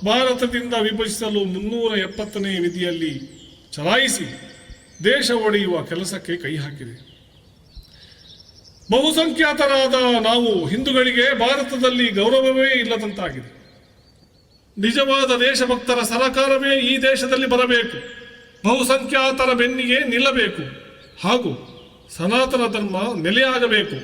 ಭಾರತದಿಂದ ವಿಭಜಿಸಲು 370ನೇ ವಿಧಿಯಲ್ಲಿ ಚಲಾಯಿಸಿ ದೇಶ ಒಡೆಯುವ ಕೆಲಸಕ್ಕೆ ಕೈ ಹಾಕಿದೆ. ಬಹುಸಂಖ್ಯಾತರಾದ ನಾವು ಹಿಂದೂಗಳಿಗೆ ಭಾರತದಲ್ಲಿ ಗೌರವವೇ ಇಲ್ಲದಂತಾಗಿದೆ. ನಿಜವಾದ ದೇಶಭಕ್ತರ ಸರಕಾರವೇ ಈ ದೇಶದಲ್ಲಿ ಬರಬೇಕು, ಬಹುಸಂಖ್ಯಾತರ ಬೆನ್ನಿಗೆ ನಿಲ್ಲಬೇಕು ಹಾಗೂ ಸನಾತನ ಧರ್ಮ ನೆಲೆಯಾಗಬೇಕು.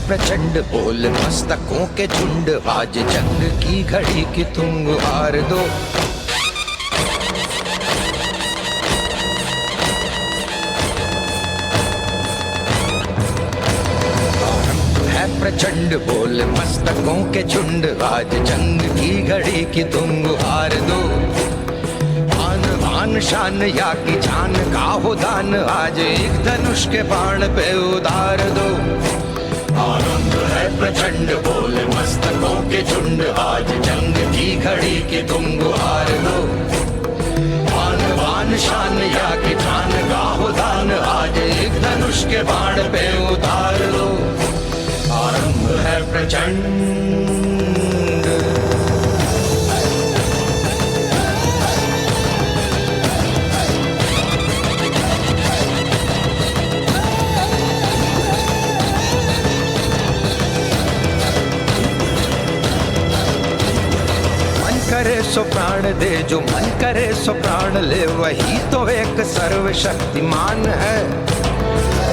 प्रचंड बोल मस्तकों के झुंड, आज जंग की घड़ी की तुम हार दो. है प्रचंड बोल मस्तकों के झुंड, आज जंग की घड़ी की तुम हार दो. आन बान शान या की जान का हो दान, आज एक धनुष के बाण पे उतार दो. आनंद है प्रचंड बोल मस्तकों के झुंड, आज जंग की घड़ी की तुम गुहार दो. आन बान शान या की जान का हो दान, आज एक धनुष के बाण पे उतार दो. आरंभ है प्रचंड. करे सो प्राण दे, जो मन करे सो प्राण ले, वही तो एक सर्वशक्तिमान है.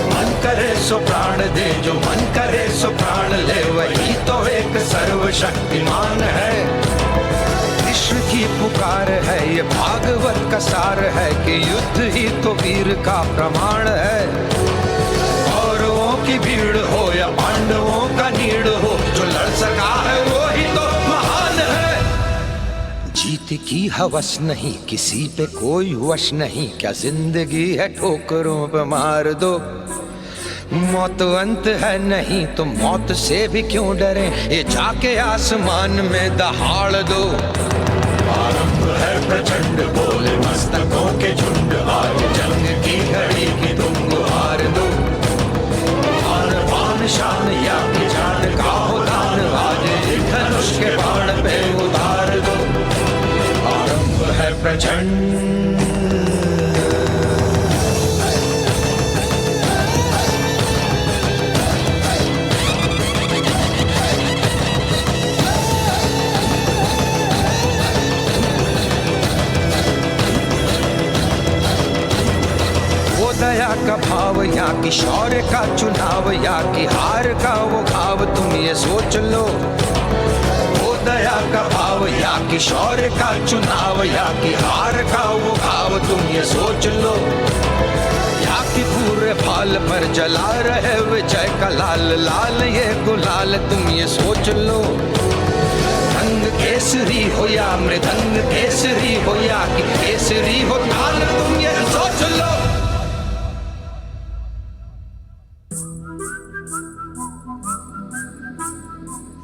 मन करे सो प्राण दे, जो मन करे सो प्राण ले, वही तो एक सर्वशक्तिमान है. विश्व की पुकार है ये भागवत का सार है, कि युद्ध ही तो वीर का प्रमाण है. कौरवों की भीड़ हो या पांडवों का नीड़ हो, जो लड़ सका है वो ही तो महान है. जीत की हवस नहीं, किसी पे कोई वश नहीं, क्या जिंदगी है ठोकरों पे मार दो. मौत अंत है नहीं तो मौत से भी क्यों डरे, ये जाके आसमान में दहाड़ दो. आरंभ है प्रचंड बोल मस्तकों के झुंड, आज जंग की घड़ी की तुम गुहार दो. आन बान शान या की जान का हो दान, आज एक धनुष के बाण पे उतार दो. आरंभ है प्रचंड. वो दया का भाव या कि शौर्य का चुनाव, या कि हार का वो घाव, तुम ये सोच लो. दया का भाव या कि शौर्य का चुनाव, या कि हार का वो घाव, तुम ये सोच लो. या कि पूरे फाल पर जला रहे विजय का लाल लाल ये गुलाल, तुम ये सोच लो. रंग केसरी हो या मृदंग केसरी हो या कि केसरी हो ताल, तुम ये सोच लो।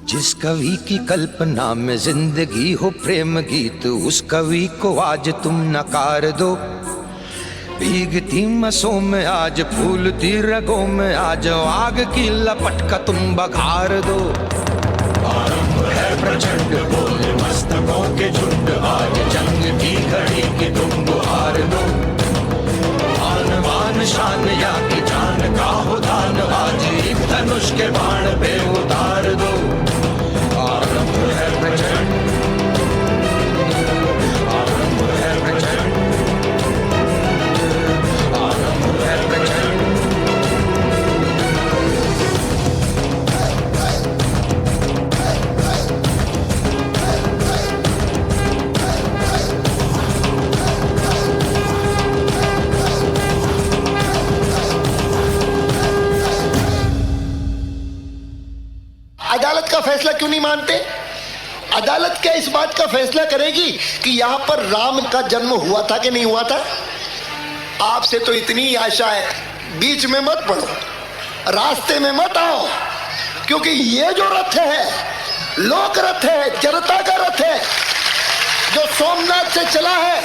जिस कवि की कल्पना में जिंदगी हो प्रेम गीत, उस कवि को आज तुम नकार दो। भीगती मसों में आज फूलती रगों में आज आग की लपट का तुम बघार दो। आरंभ है प्रचंड बोल मस्तकों के झुंड, आज जंग की घड़ी की तुम गुहार दो। आन बान शान या की जान का हो दान, आज एक धनुष के बाण पे उतार दो। आरंभ है प्रचंड, आरंभ है प्रचंड, आरंभ है प्रचंड। अदालत का फैसला क्यों नहीं मानते? अदालत क्या इस बात का फैसला करेगी कि यहां पर राम का जन्म हुआ था कि नहीं हुआ था? आपसे तो इतनी आशा है, बीच में मत पड़ो, रास्ते में मत आओ, क्योंकि ये जो रथ है लोक रथ है, जनता का रथ है, जो सोमनाथ से चला है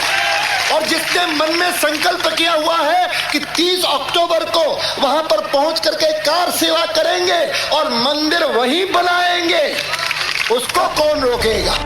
और जिसने मन में संकल्प किया हुआ है कि 30 अक्टूबर को वहां पर पहुंच करके कार सेवा करेंगे और मंदिर वहीं बनाएंगे, उसको कौन रोकेगा?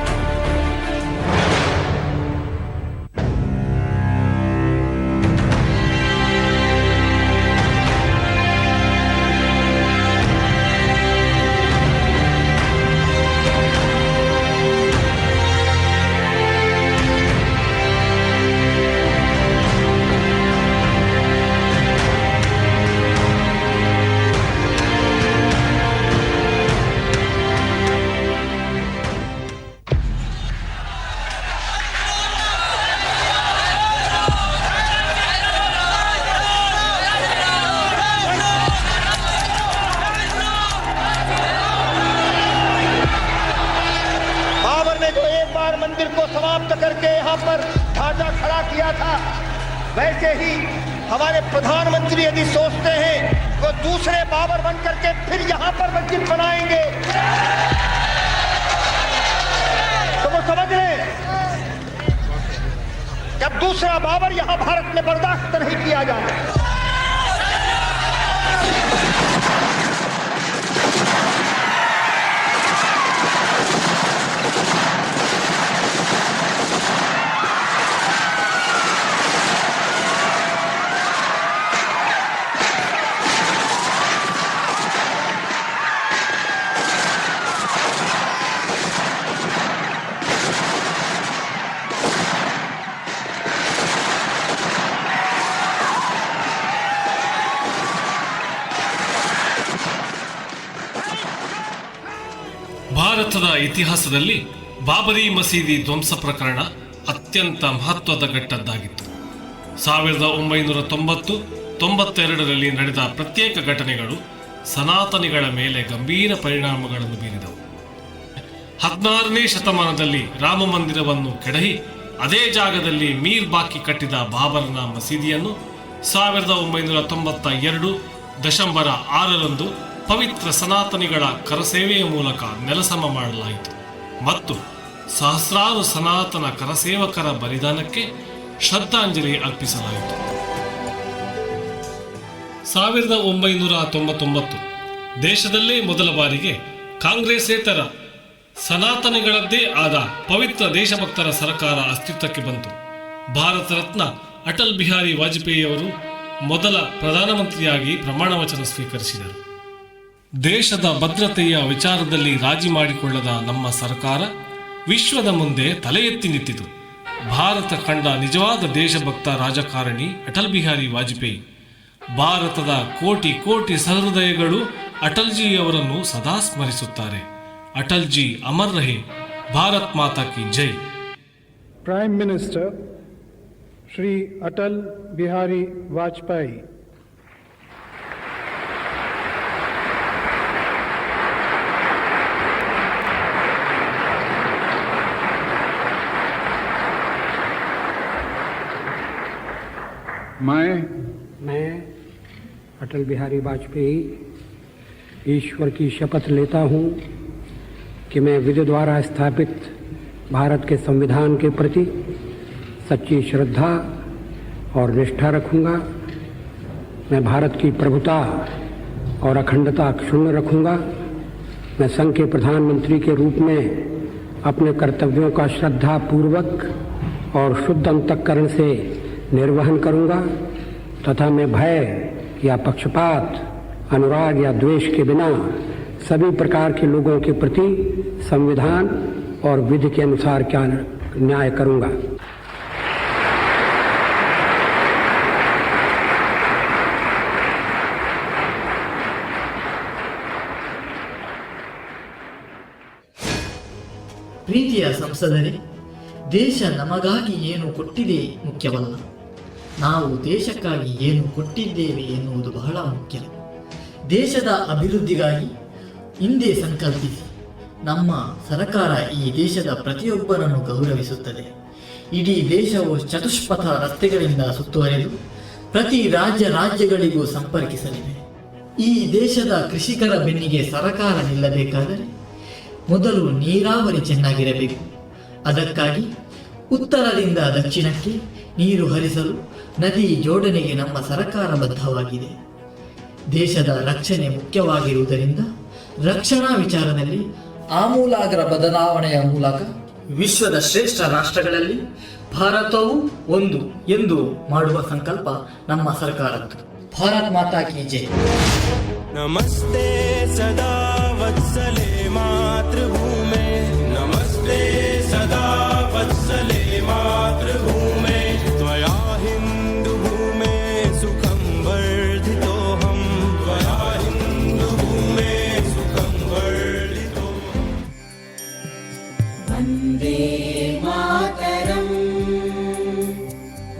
मंदिर को समाप्त करके यहाँ पर ढांचा खड़ा किया था, वैसे ही हमारे प्रधानमंत्री यदि सोचते हैं वो दूसरे बाबर बन करके फिर यहाँ पर मस्जिद बनाएंगे, तो वो समझ लें कि अब दूसरा बाबर यहाँ भारत में बर्दाश्त नहीं किया जाए। ಭಾರತದ ಇತಿಹಾಸದಲ್ಲಿ ಬಾಬರಿ ಮಸೀದಿ ಧ್ವಂಸ ಪ್ರಕರಣ ಅತ್ಯಂತ ಮಹತ್ವದ ಘಟ್ಟದ್ದಾಗಿತ್ತು. 1990-92ರಲ್ಲಿ ನಡೆದ ಪ್ರತ್ಯೇಕ ಘಟನೆಗಳು ಸನಾತನಿಗಳ ಮೇಲೆ ಗಂಭೀರ ಪರಿಣಾಮಗಳನ್ನು ಬೀರಿದವು. 16ನೇ ಶತಮಾನದಲ್ಲಿ ರಾಮ ಮಂದಿರವನ್ನು ಕೆಡಹಿ ಅದೇ ಜಾಗದಲ್ಲಿ ಮೀರ್ ಬಾಕಿ ಕಟ್ಟಿದ ಬಾಬರ್ನ ಮಸೀದಿಯನ್ನು 1992 ಡಿಸೆಂಬರ್ 6ರಂದು ಪವಿತ್ರ ಸನಾತನಿಗಳ ಕರಸೇವೆಯ ಮೂಲಕ ನೆಲಸಮ ಮಾಡಲಾಯಿತು ಮತ್ತು ಸಹಸ್ರಾರು ಸನಾತನ ಕರಸೇವಕರ ಬಲಿದಾನಕ್ಕೆ ಶ್ರದ್ಧಾಂಜಲಿ ಅರ್ಪಿಸಲಾಯಿತು. 1999 ದೇಶದಲ್ಲೇ ಮೊದಲ ಬಾರಿಗೆ ಕಾಂಗ್ರೆಸ್ಸೇತರ ಸನಾತನಿಗಳದ್ದೇ ಆದ ಪವಿತ್ರ ದೇಶಭಕ್ತರ ಸರ್ಕಾರ ಅಸ್ತಿತ್ವಕ್ಕೆ ಬಂತು. ಭಾರತ ರತ್ನ ಅಟಲ್ ಬಿಹಾರಿ ವಾಜಪೇಯಿಯವರು ಮೊದಲ ಪ್ರಧಾನಮಂತ್ರಿಯಾಗಿ ಪ್ರಮಾಣ ವಚನ ಸ್ವೀಕರಿಸಿದರು. ದೇಶದ ಭದ್ರತೆಯ ವಿಚಾರದಲ್ಲಿ ರಾಜಿ ಮಾಡಿಕೊಳ್ಳದ ನಮ್ಮ ಸರ್ಕಾರ ವಿಶ್ವದ ಮುಂದೆ ತಲೆ ಎತ್ತಿ ನಿಂತಿತು. ಭಾರತ ಕಂಡ ನಿಜವಾದ ದೇಶಭಕ್ತ ರಾಜಕಾರಣಿ ಅಟಲ್ ಬಿಹಾರಿ ವಾಜಪೇಯಿ. ಭಾರತದ ಕೋಟಿ ಕೋಟಿ ಸಹೃದಯಗಳು ಅಟಲ್ಜಿಯವರನ್ನು ಸದಾ ಸ್ಮರಿಸುತ್ತಾರೆ. ಅಟಲ್ ಜಿ ಅಮರ್ ರಹೆ. ಭಾರತ್ ಮಾತಾ ಕಿ ಜೈ. Prime Minister Shri Atal Bihari Vajpayee. मैं अटल बिहारी वाजपेयी ईश्वर की शपथ लेता हूँ कि मैं विधि द्वारा स्थापित भारत के संविधान के प्रति सच्ची श्रद्धा और निष्ठा रखूँगा। मैं भारत की प्रभुता और अखंडता क्षुण्ण रखूँगा। मैं संघ के प्रधानमंत्री के रूप में अपने कर्तव्यों का श्रद्धापूर्वक और शुद्ध अंतःकरण से निर्वहन करूँगा तथा मैं भय या पक्षपात, अनुराग या द्वेष के बिना सभी प्रकार के लोगों के प्रति संविधान और विधि के अनुसार क्या न्याय करूँगा। ಪ್ರೀತಿಯ ಸಂಸದರೇ, ದೇಶ ನಮಗಾಗಿ ಏನು ಕೊಟ್ಟಿದೆ ಮುಖ್ಯವಲ್ಲ, ನಾವು ದೇಶಕ್ಕಾಗಿ ಏನು ಕೊಟ್ಟಿದ್ದೇವೆ ಎನ್ನುವುದು ಬಹಳ ಮುಖ್ಯ. ದೇಶದ ಅಭಿವೃದ್ಧಿಗಾಗಿ ಹಿಂದೆ ಸಂಕಲ್ಪಿಸಿ. ನಮ್ಮ ಸರ್ಕಾರ ಈ ದೇಶದ ಪ್ರತಿಯೊಬ್ಬರನ್ನು ಗೌರವಿಸುತ್ತದೆ. ಇಡೀ ದೇಶವು ಚತುಷ್ಪಥ ರಸ್ತೆಗಳಿಂದ ಸುತ್ತುವರೆದು ಪ್ರತಿ ರಾಜ್ಯಗಳಿಗೂ ಸಂಪರ್ಕಿಸಲಿದೆ. ಈ ದೇಶದ ಕೃಷಿಕರ ಬೆನ್ನಿಗೆ ಸರ್ಕಾರ ನಿಲ್ಲಬೇಕಾದರೆ ಮೊದಲು ನೀರಾವರಿ ಚೆನ್ನಾಗಿರಬೇಕು. ಅದಕ್ಕಾಗಿ ಉತ್ತರದಿಂದ ದಕ್ಷಿಣಕ್ಕೆ ನೀರು ಹರಿಸಲು ನದಿ ಜೋಡಣೆಗೆ ನಮ್ಮ ಸರ್ಕಾರ ಬದ್ಧವಾಗಿದೆ. ದೇಶದ ರಕ್ಷಣೆ ಮುಖ್ಯವಾಗಿರುವುದರಿಂದ ರಕ್ಷಣಾ ವಿಚಾರದಲ್ಲಿ ಆಮೂಲಾಗ್ರ ಬದಲಾವಣೆಯ ಮೂಲಕ ವಿಶ್ವದ ಶ್ರೇಷ್ಠ ರಾಷ್ಟ್ರಗಳಲ್ಲಿ ಭಾರತವು ಒಂದು ಎಂದು ಮಾಡುವ ಸಂಕಲ್ಪ ನಮ್ಮ ಸರ್ಕಾರದ್ದು. ಭಾರತ್ ಮಾತಾ ಕಿ ಜೈ. नमस्ते सदा वत्सले मातृभूमे, नमस्ते सदा वत्सले मातृभूमे, त्वया हिन्दुभूमे सुखं वर्धितोऽहं, त्वया हिन्दुभूमे सुखं वर्धितोऽहं। वन्दे मातरम्,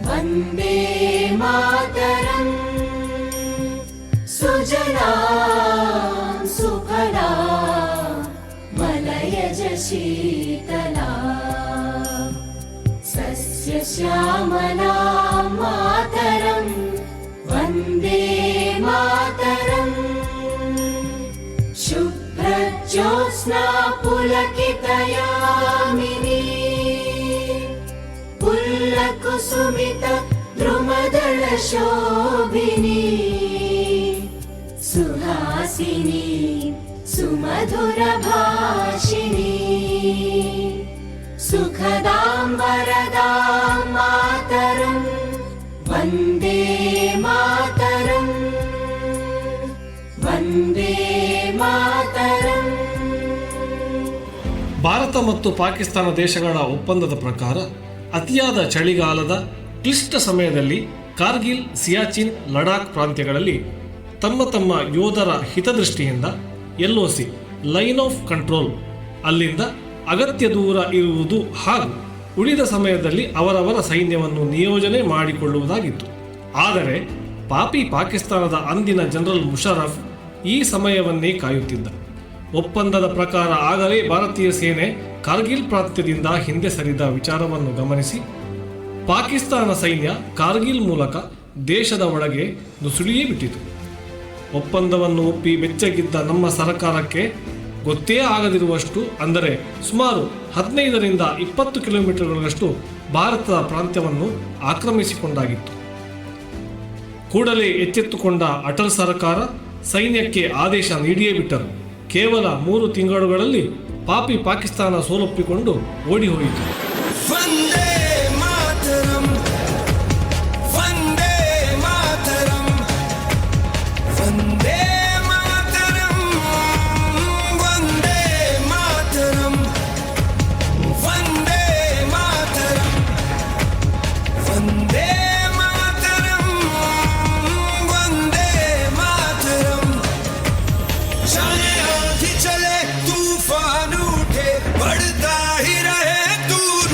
वन्दे मातरम्, सुजला सुफला मलयज शीतला, सस्य श्यामला मातरम्, वन्दे मातरम्, शुभ्रज्योत्स्ना पुलकितयामिनी, पुल्लकुसुमित द्रुमदल शोभिनी, सुहासिनी सुमधुर भाषिणी, सुखदां वरदां मातरम्, वन्दे मातरम्, वन्दे मातरम्. ಭಾರತ ಮತ್ತು ಪಾಕಿಸ್ತಾನ ದೇಶಗಳ ಒಪ್ಪಂದದ ಪ್ರಕಾರ ಅತಿಯಾದ ಚಳಿಗಾಲದ ಕ್ಲಿಷ್ಟ ಸಮಯದಲ್ಲಿ ಕಾರ್ಗಿಲ್, ಸಿಯಾಚಿನ್, ಲಡಾಖ್ ಪ್ರಾಂತ್ಯಗಳಲ್ಲಿ ತಮ್ಮ ತಮ್ಮ ಯೋಧರ ಹಿತದೃಷ್ಟಿಯಿಂದ LOC ಲೈನ್ ಆಫ್ ಕಂಟ್ರೋಲ್ ಅಲ್ಲಿಂದ ಅಗತ್ಯ ದೂರ ಇರುವುದು ಹಾಗೂ ಉಳಿದ ಸಮಯದಲ್ಲಿ ಅವರವರ ಸೈನ್ಯವನ್ನು ನಿಯೋಜನೆ ಮಾಡಿಕೊಳ್ಳುವುದಾಗಿತ್ತು. ಆದರೆ ಪಾಪಿ ಪಾಕಿಸ್ತಾನದ ಅಂದಿನ ಜನರಲ್ ಮುಷರಫ್ ಈ ಸಮಯವನ್ನೇ ಕಾಯುತ್ತಿದ್ದ. ಒಪ್ಪಂದದ ಪ್ರಕಾರ ಆಗಲೇ ಭಾರತೀಯ ಸೇನೆ ಕಾರ್ಗಿಲ್ ಪ್ರಾಂತ್ಯದಿಂದ ಹಿಂದೆ ಸರಿದ ವಿಚಾರವನ್ನು ಗಮನಿಸಿ ಪಾಕಿಸ್ತಾನ ಸೈನ್ಯ ಕಾರ್ಗಿಲ್ ಮೂಲಕ ದೇಶದ ಒಳಗೆ ನುಸುಳಿಯೇ ಬಿಟ್ಟಿತು. ಒಪ್ಪಂದವನ್ನು ಒಪ್ಪಿ ಬೆಚ್ಚಗಿದ್ದ ನಮ್ಮ ಸರ್ಕಾರಕ್ಕೆ ಗೊತ್ತೇ ಆಗದಿರುವಷ್ಟು, ಅಂದರೆ ಸುಮಾರು 15ರಿಂದ 20 ಕಿಲೋಮೀಟರ್ಗಳಷ್ಟು ಭಾರತದ ಪ್ರಾಂತ್ಯವನ್ನು ಆಕ್ರಮಿಸಿಕೊಂಡಾಗಿತ್ತು. ಕೂಡಲೇ ಎಚ್ಚೆತ್ತುಕೊಂಡ ಅಟಲ್ ಸರ್ಕಾರ ಸೈನ್ಯಕ್ಕೆ ಆದೇಶ ನೀಡಿಯೇ ಬಿಟ್ಟರು. ಕೇವಲ 3 ತಿಂಗಳುಗಳಲ್ಲಿ ಪಾಪಿ ಪಾಕಿಸ್ತಾನ ಸೋಲೊಪ್ಪಿಕೊಂಡು ಓಡಿ ಹೋಯಿತು. चले तूफान उठे बढ़ता ही रहे दूर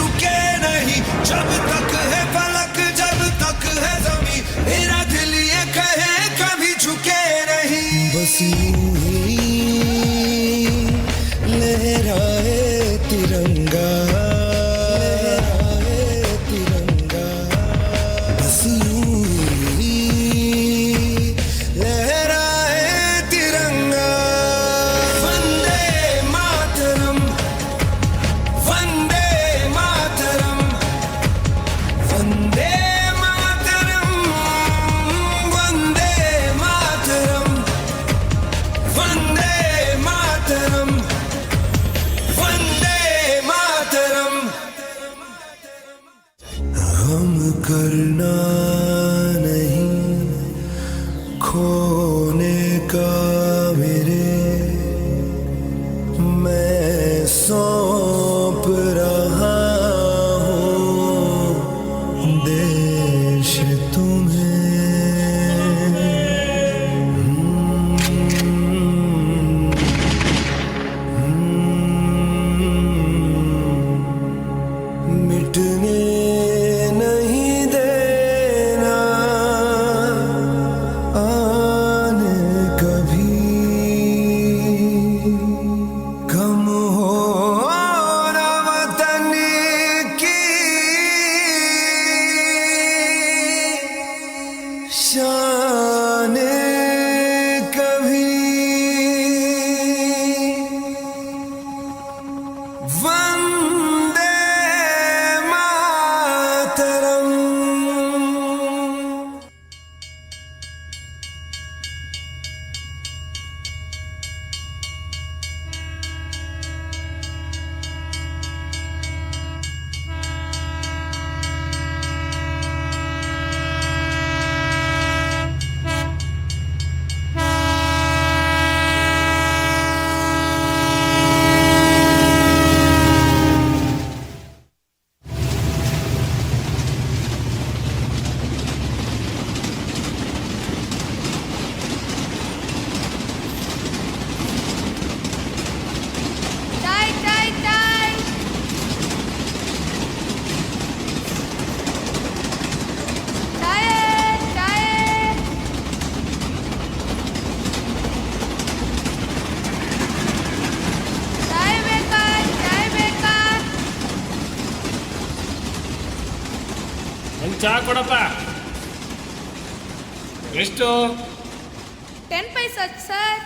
सौंप रहा हूँ देश मिटने नहीं देना आने कभी कम हो ना वतन की शान कभी वंदे मातरम। चाय चाय चाय चाय चाय चाय ಬೇಕಾ चाय ಬೇಕಾ ಒಂದು ಚಹಾ ಕೊಡಪ್ಪ. ಎಷ್ಟು? 10 ಪೈಸಾ ಸರ್.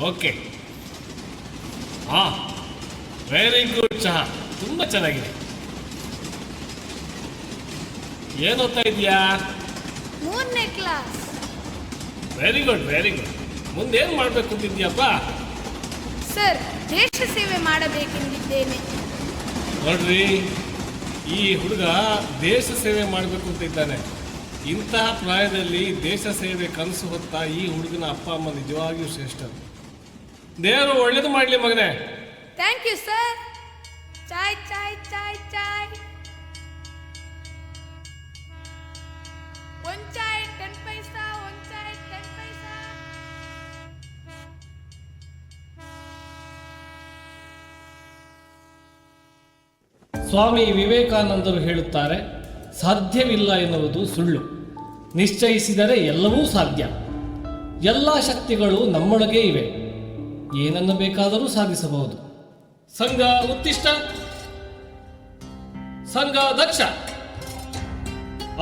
ಓಕೆ. ಹಾಂ, ವೆರಿ ಗುಡ್. ಚಹಾ ತುಂಬ ಚೆನ್ನಾಗಿದೆ. ಏನು ಓದ್ತಾ ಇದೆಯಾ? 3ನೇ class. Very good very good. ಮುಂದೇನು ಮಾಡಬೇಕು ಅಂತಿದ್ಯಪ್ಪ? ಸರ್, ದೇಶ ಸೇವೆ ಮಾಡಬೇಕೆಂದಿದ್ದೇನೆ. ನೋಡ್ರಿ, ಈ ಹುಡುಗ ದೇಶ ಸೇವೆ ಮಾಡಬೇಕು ಅಂತ ಇದ್ದಾನೆ. ಇಂತಹ ಪ್ರಾಯದಲ್ಲಿ ದೇಶ ಸೇವೆ ಕನಸು ಹೊತ್ತ ಈ ಹುಡುಗನ ಅಪ್ಪ ಅಮ್ಮ ನಿಜವಾಗಿಯೂ ಶ್ರೇಷ್ಠರು. ದೇವರು ಒಳ್ಳೇದು ಮಾಡಲಿ ಮಗನೇ. Thank you sir. ಚಾಯ್ ಚಾಯ್ ಚಾಯ್ ಚಾಯ್. ಒಂದು ಚಾಯ್ 10 ಪೈಸಾ, ಒಂದು ಚಾಯ್ 10 ಪೈಸಾ. ಸ್ವಾಮಿ ವಿವೇಕಾನಂದರು ಹೇಳುತ್ತಾರೆ, ಸಾಧ್ಯವಿಲ್ಲ ಎನ್ನುವುದು ಸುಳ್ಳು, ನಿಶ್ಚಯಿಸಿದರೆ ಎಲ್ಲವೂ ಸಾಧ್ಯ. ಎಲ್ಲ ಶಕ್ತಿಗಳು ನಮ್ಮೊಳಗೆ ಇವೆ, ಏನನ್ನು ಬೇಕಾದರೂ ಸಾಧಿಸಬಹುದು. ಸಂಘ ಉತ್ತಿಷ್ಟ, ಸಂಘ ದಕ್ಷ.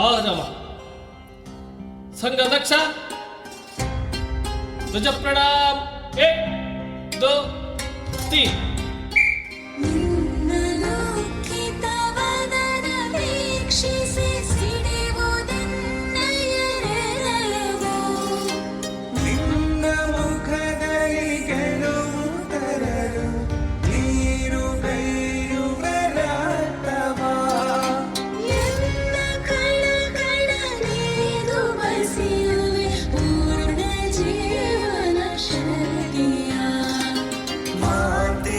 ಆರಮ ಸಂಘ ದಕ್ಷ. ಧ್ವಜ ಪ್ರಣಾಮ್. 1 2 3. माते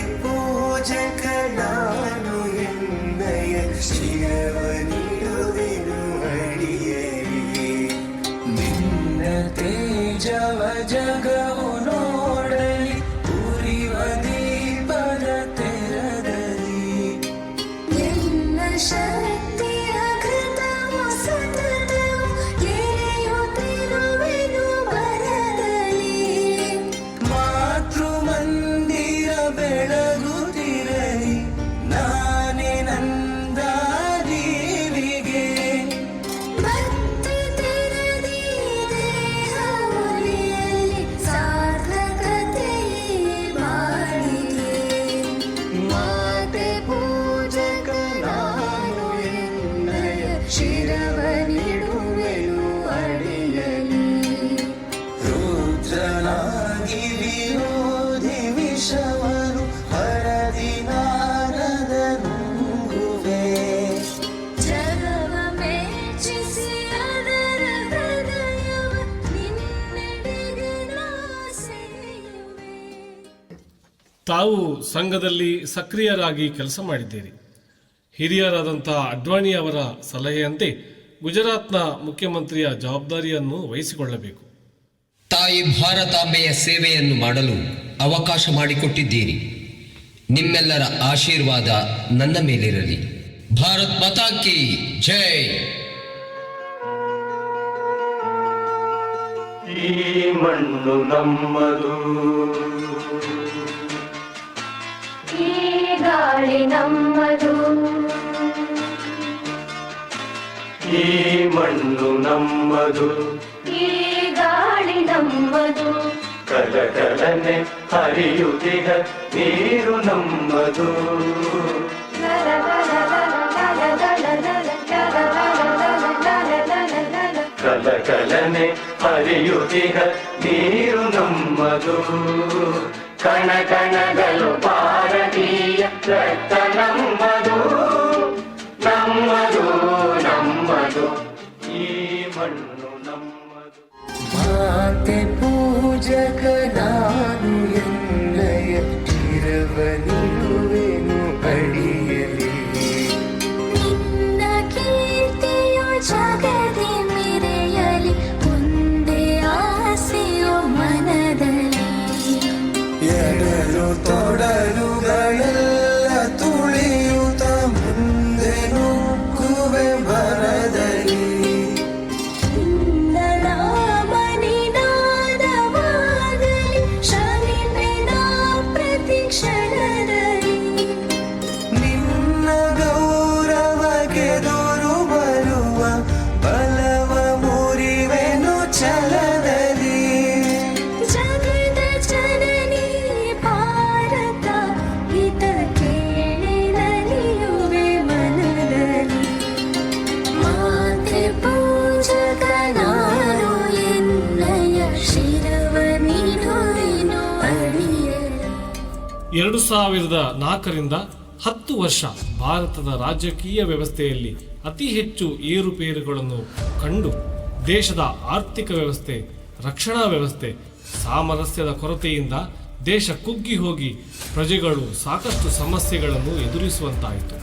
ತಾವು ಸಂಘದಲ್ಲಿ ಸಕ್ರಿಯರಾಗಿ ಕೆಲಸ ಮಾಡಿದ್ದೀರಿ. ಹಿರಿಯರಾದಂಥ ಅಡ್ವಾಣಿ ಅವರ ಸಲಹೆಯಂತೆ ಗುಜರಾತ್ನ ಮುಖ್ಯಮಂತ್ರಿಯ ಜವಾಬ್ದಾರಿಯನ್ನು ವಹಿಸಿಕೊಳ್ಳಬೇಕು. ತಾಯಿ ಭಾರತಾಂಬೆಯ ಸೇವೆಯನ್ನು ಮಾಡಲು ಅವಕಾಶ ಮಾಡಿಕೊಟ್ಟಿದ್ದೀರಿ. ನಿಮ್ಮೆಲ್ಲರ ಆಶೀರ್ವಾದ ನನ್ನ ಮೇಲಿರಲಿ. ಭಾರತ್ ಮಾತಾ ಕಿ ಜೈ. ಈ ಮಣ್ಣು ನಮ್ಮದು, ಈ ಗಾಳಿ ನಮ್ಮದು, ಈ ಮಣ್ಣು ನಮ್ಮದು, ಈ ಗಾಳಿ ನಮ್ಮದು, ಕಲಕಲನೆ ಹರಿಯುತ್ತಿಹ ನೀರು ನಮ್ಮದು, ಕಲಕಲನೆ ಹರಿಯುತ್ತಿಹ ನೀರು ನಮ್ಮದು, ಕಣ ಕಣಗಳು ಭಾರತೀಯ ರಕ್ತ ನಮ್ಮದು, ನಮ್ಮದು ನಮ್ಮದು, ಈ ಮಣ್ಣು ನಮ್ಮದು. ಮಾತೆ ಪೂಜಕ ನಾನು ಎನ್ನಯ ಚಿರವನಿರುವೆನು ಅಡಿಯಲಿ. ನಿನ್ನ ಕೀರ್ತಿಯು ಜಗದಿ ಮೆರೆಯಲಿ, ಒಂದೇ ಆಸೆಯು ಮನದಲ್ಲಿ. ಎಡರು ತೊಡರುಗಳೆಲ್ಲ ತುಳಿಯುತ್ತ ಮುಂದೆ ನುಗ್ಗುವೆ ಬರದಲ್ಲಿ. ನಾಮನಿನಾದವಾಗಲಿ ಶ್ರಮಿಪೆನ ಪ್ರತಿ ಕ್ಷಣದಲ್ಲಿ. ನಿನ್ನ ಗೌರವಕ್ಕೆ ದೂರು ಬರುವ ಬಲವ ಮುರಿವೆನು ಛಲದಲ್ಲಿ. ಜಗದ ಜನನಿ ಭಾರತ ಹಿತ ಕೇಳಿ ನಲಿಯುವೆ ಮನದಲ್ಲಿ. ಮಾತೆ ಪೂಜಕ ನಾನು ಎನ್ನಯ ಶಿರವನಿರುವೆನು ಅಡಿಯಲಿ. 2004ರಿಂದ 10 ವರ್ಷ ಭಾರತದ ರಾಜಕೀಯ ವ್ಯವಸ್ಥೆಯಲ್ಲಿ ಅತಿ ಹೆಚ್ಚು ಏರುಪೇರುಗಳನ್ನು ಕಂಡು ದೇಶದ ಆರ್ಥಿಕ ವ್ಯವಸ್ಥೆ, ರಕ್ಷಣಾ ವ್ಯವಸ್ಥೆ, ಸಾಮರಸ್ಯದ ಕೊರತೆಯಿಂದ ದೇಶ ಕುಗ್ಗಿ ಹೋಗಿ ಪ್ರಜೆಗಳು ಸಾಕಷ್ಟು ಸಮಸ್ಯೆಗಳನ್ನು ಎದುರಿಸುವಂತಾಯಿತು.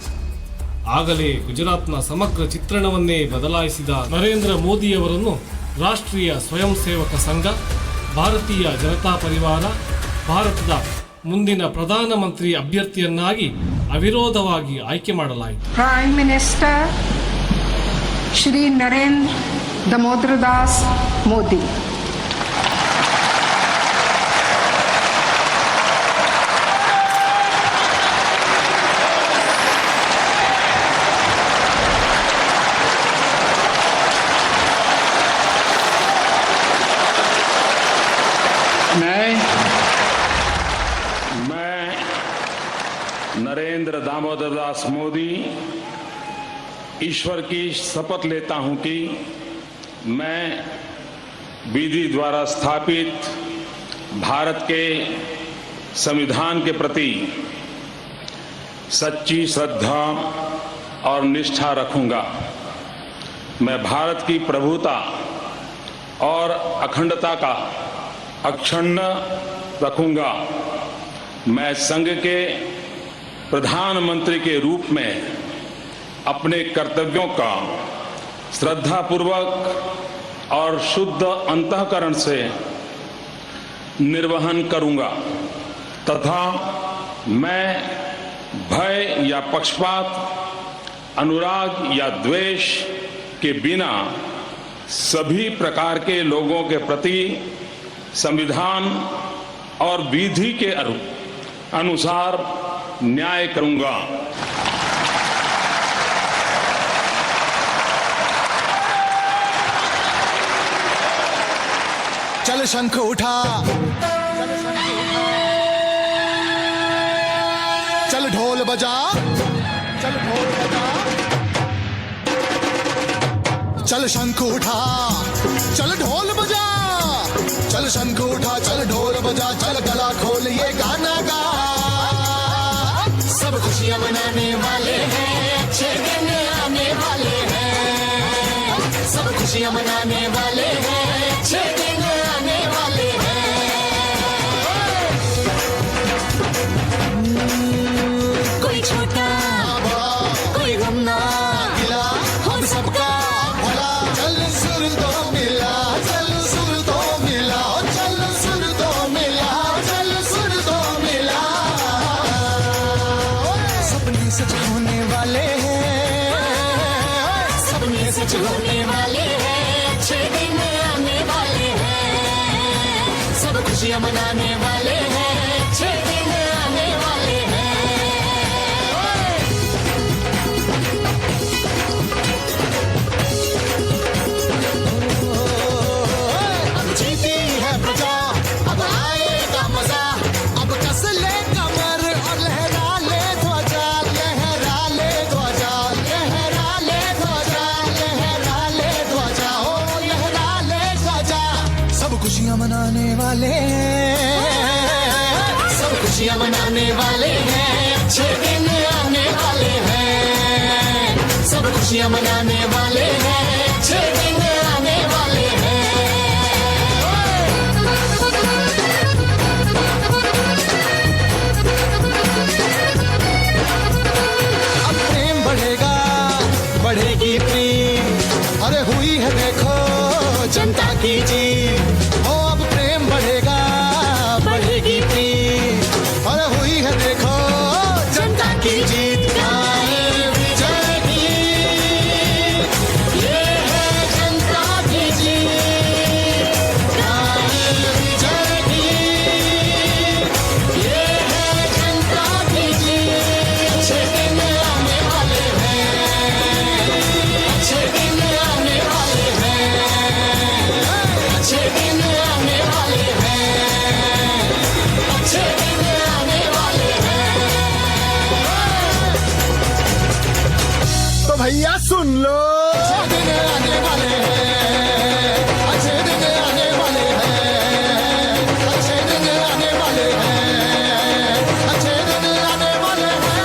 ಆಗಲೇ ಗುಜರಾತ್ನ ಸಮಗ್ರ ಚಿತ್ರಣವನ್ನೇ ಬದಲಾಯಿಸಿದ ನರೇಂದ್ರ ಮೋದಿಯವರನ್ನು ರಾಷ್ಟ್ರೀಯ ಸ್ವಯಂ ಸೇವಕ ಸಂಘ, ಭಾರತೀಯ ಜನತಾ ಪರಿವಾರ ಭಾರತದ ಮುಂದಿನ ಪ್ರಧಾನಮಂತ್ರಿ ಅಭ್ಯರ್ಥಿಯನ್ನಾಗಿ ಅವಿರೋಧವಾಗಿ ಆಯ್ಕೆ ಮಾಡಲಾಯಿತು. Prime Minister Shri Narendra Damodar Das Modi. मैं नरेंद्र दामोदर दास मोदी ईश्वर की शपथ लेता हूं कि मैं विधि द्वारा स्थापित भारत के संविधान के प्रति सच्ची श्रद्धा और निष्ठा रखूंगा. मैं भारत की प्रभुता और अखंडता का अक्षुण्ण रखूंगा. मैं संघ के प्रधानमंत्री के रूप में अपने कर्तव्यों का श्रद्धापूर्वक और शुद्ध अंतःकरण से निर्वहन करूंगा तथा मैं भय या पक्षपात, अनुराग या द्वेष के बिना सभी प्रकार के लोगों के प्रति संविधान और विधि के अनुसार न्याय करूंगा. चल शंख उठा, चल ढोल बजा, चल ढोल बजा, चल शंख उठा, चल ढोल बजा, चल शंख उठा, चल ढोल बजा, चल गला खोल ये गाना गा. सब खुशियां मनाने वाले हैं, अच्छे दिन आने वाले हैं. सब खुशियां मनाने वाले हैं, अच्छे दिन आने वाले हैं. खुशियाँ मनाने वाले हैं, अच्छे दिन आने वाले हैं। अब जीती है प्रजा, अब आएगा मजा, अब कस ले कमर और लहरा ले ध्वजा, लहरा ले ध्वजा, लहरा ले ध्वजा, लहरा ले ध्वजा, ओ लहरा ले ध्वजा। सब खुशियाँ मनाने वाले हैं, सब खुशियाँ मनाने वाले हैं, अच्छे दिन आने वाले हैं। सब खुशियाँ मनाने वाले हैं, अच्छे दिन आने वाले हैं। अब प्रेम बढ़ेगा, बढ़ेगी प्रेम, अरे हुई है देखो जनता की जीत। ओ अब प्रेम बढ़ेगा, बढ़ेगी प्रेम, अरे हुई है देखो जनता की जीत। गाए विजय गीत, ये है जनता की जीत। गाए विजय गीत, ये है जनता की जीत। अच्छे दिन आने वाले हैं, अच्छे दिन आने वाले हैं, अच्छे दिन आने वाले हैं, अच्छे दिन आने वाले हैं। तो भैया सुन लो, अच्छे दिन आने वाले हैं, अच्छे दिन आने वाले हैं, अच्छे दिन आने वाले हैं, अच्छे दिन आने वाले हैं,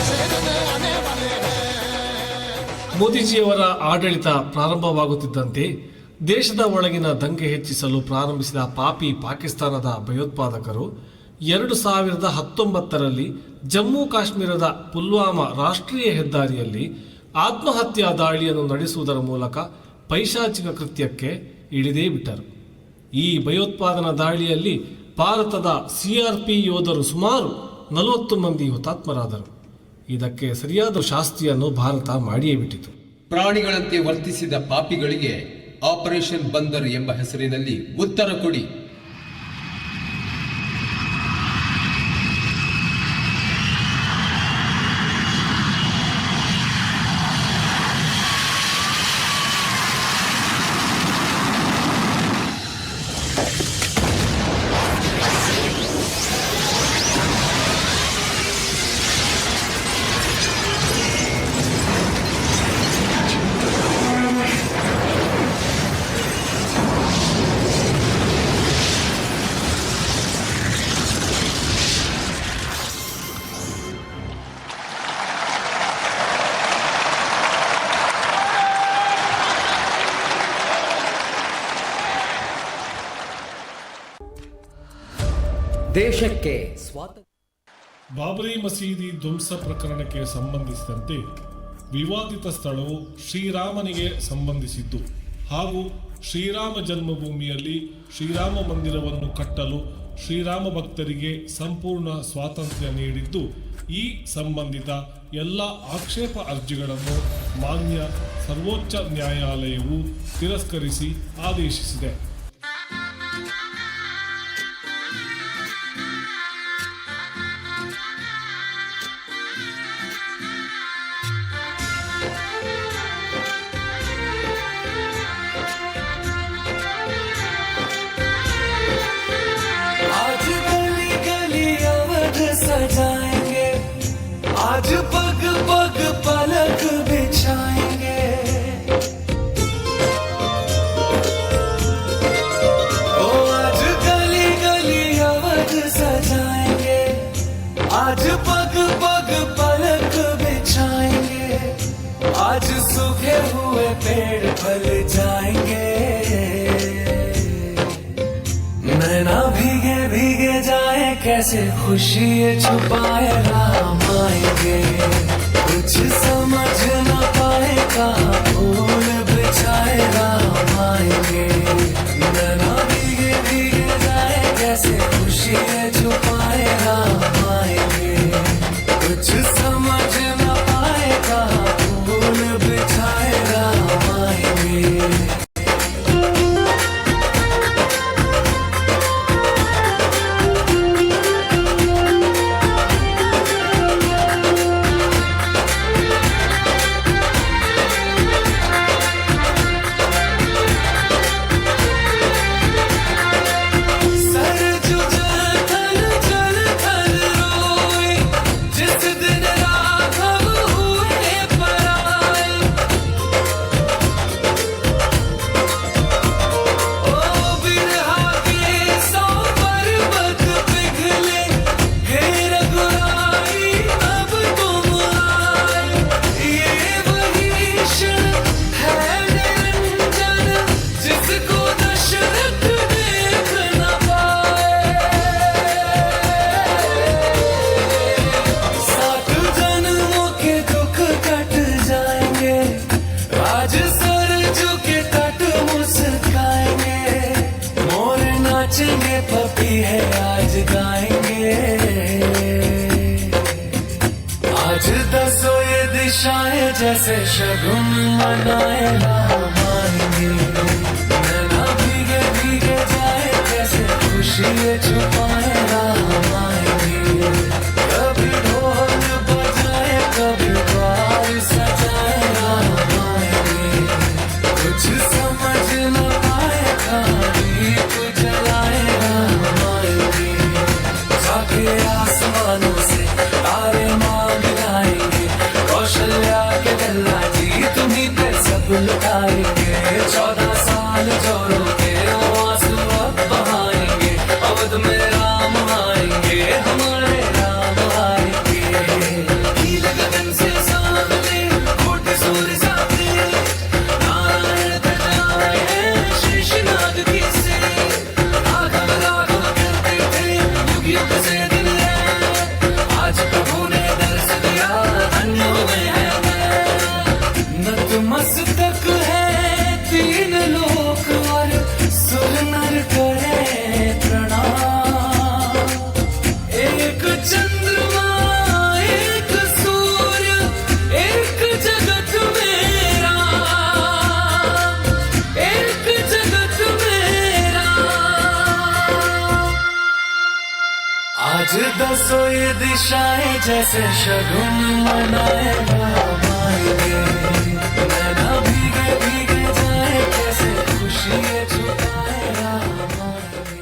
अच्छे दिन आने वाले हैं। ಮೋದಿಜಿಯವರ ಆಡಳಿತ ಪ್ರಾರಂಭವಾಗುತ್ತಿದ್ದಂತೆ ದೇಶದ ಒಳಗಿನ ದಂಗೆ ಹೆಚ್ಚಿಸಲು ಪ್ರಾರಂಭಿಸಿದ ಪಾಪಿ ಪಾಕಿಸ್ತಾನದ ಭಯೋತ್ಪಾದಕರು 2019ರಲ್ಲಿ ಜಮ್ಮು ಕಾಶ್ಮೀರದ ಪುಲ್ವಾಮಾ ರಾಷ್ಟ್ರೀಯ ಹೆದ್ದಾರಿಯಲ್ಲಿ ಆತ್ಮಹತ್ಯಾ ದಾಳಿಯನ್ನು ನಡೆಸುವುದರ ಮೂಲಕ ಪೈಶಾಚಿಕ ಕೃತ್ಯಕ್ಕೆ ಇಳಿದೇ ಬಿಟ್ಟರು. ಈ ಭಯೋತ್ಪಾದನಾ ದಾಳಿಯಲ್ಲಿ ಭಾರತದ ಸಿಆರ್ಪಿ ಯೋಧರು ಸುಮಾರು 40 ಮಂದಿ ಹುತಾತ್ಮರಾದರು. ಇದಕ್ಕೆ ಸರಿಯಾದ ಶಾಸ್ತಿಯನ್ನು ಭಾರತ ಮಾಡಿಯೇ ಬಿಟ್ಟಿತು. ಪ್ರಾಣಿಗಳಂತೆ ವರ್ತಿಸಿದ ಪಾಪಿಗಳಿಗೆ ಆಪರೇಷನ್ ಬಂದರ್ ಎಂಬ ಹೆಸರಿನಲ್ಲಿ ಉತ್ತರ ಕೊಡಿ. ದೇಶಕ್ಕೆ ಸ್ವಾತಂತ್ರ್ಯ. ಬಾಬರಿ ಮಸೀದಿ ಧ್ವಂಸ ಪ್ರಕರಣಕ್ಕೆ ಸಂಬಂಧಿಸಿದಂತೆ ವಿವಾದಿತ ಸ್ಥಳವು ಶ್ರೀರಾಮನಿಗೆ ಸಂಬಂಧಿಸಿದ್ದು ಹಾಗೂ ಶ್ರೀರಾಮ ಜನ್ಮಭೂಮಿಯಲ್ಲಿ ಶ್ರೀರಾಮ ಮಂದಿರವನ್ನು ಕಟ್ಟಲು ಶ್ರೀರಾಮ ಭಕ್ತರಿಗೆ ಸಂಪೂರ್ಣ ಸ್ವಾತಂತ್ರ್ಯ ನೀಡಿದ್ದು, ಈ ಸಂಬಂಧಿತ ಎಲ್ಲ ಆಕ್ಷೇಪ ಅರ್ಜಿಗಳನ್ನು ಮಾನ್ಯ ಸರ್ವೋಚ್ಚ ನ್ಯಾಯಾಲಯವು ತಿರಸ್ಕರಿಸಿ ಆದೇಶಿಸಿದೆ. आज गली गली अवध सजाएंगे, आज पग पग पलक बिछाएंगे। ओ आज गली गली अवध सजाएंगे, आज पग पग पलक बिछाएंगे। आज सूखे हुए पेड़ फल जाएंगे, नैना भीगे भीगे जाए कैसे खुशी छुपाए राम आएंगे। कुछ समझ न पाए कहाँ फूल बिछाए राम आएंगे। नैना भीगे भीगे जाए कैसे खुशी छुपाए राम आएंगे। कुछ समझ न पाए कहाँ फूल बिछाए राम आएंगे। आज गाएंगे, आज दसों ये दिशाएं जैसे शगुन मनाए राम आएंगे। नैना भीगे भीगे जाए कैसे खुशी ये छुपाए राम आएंगे। कभी ढोल बजाए कभी द्वार सजाए राम आएंगे। कुछ समझ न पाए कहाँ दीप जलाए राम आएंगे। जाके आसमानों से तारे मांग लाएंगे, कौशल्या के गल्ला जी तुम्हीं पे सब लुटाएंगे। 14 साल जोरों के वो आंसू अब बहाएंगे, अवध में राम आएंगे, हमारे राम आएंगे। नीले गगन से सामने कोटि सूर्य सामने, नारायण तजाए हैं शेषनाग की से। राघव राघव करते थे युग युग से दिन है, आज प्रभु ने दर्श दिया धन्य हुए हैं मैं। नतमस्तक है तीन लोक और सुर नर करे प्रणाम। एक चंद्रमा एक सूर्य एक जगत मेरा, एक जगत मेरा। आज दसों ये दिशाएं जैसे शगुन मनाए राम आएंगे। नैना भीगे भीगे जाए कैसे खुशी ये छुपाए राम आएंगे।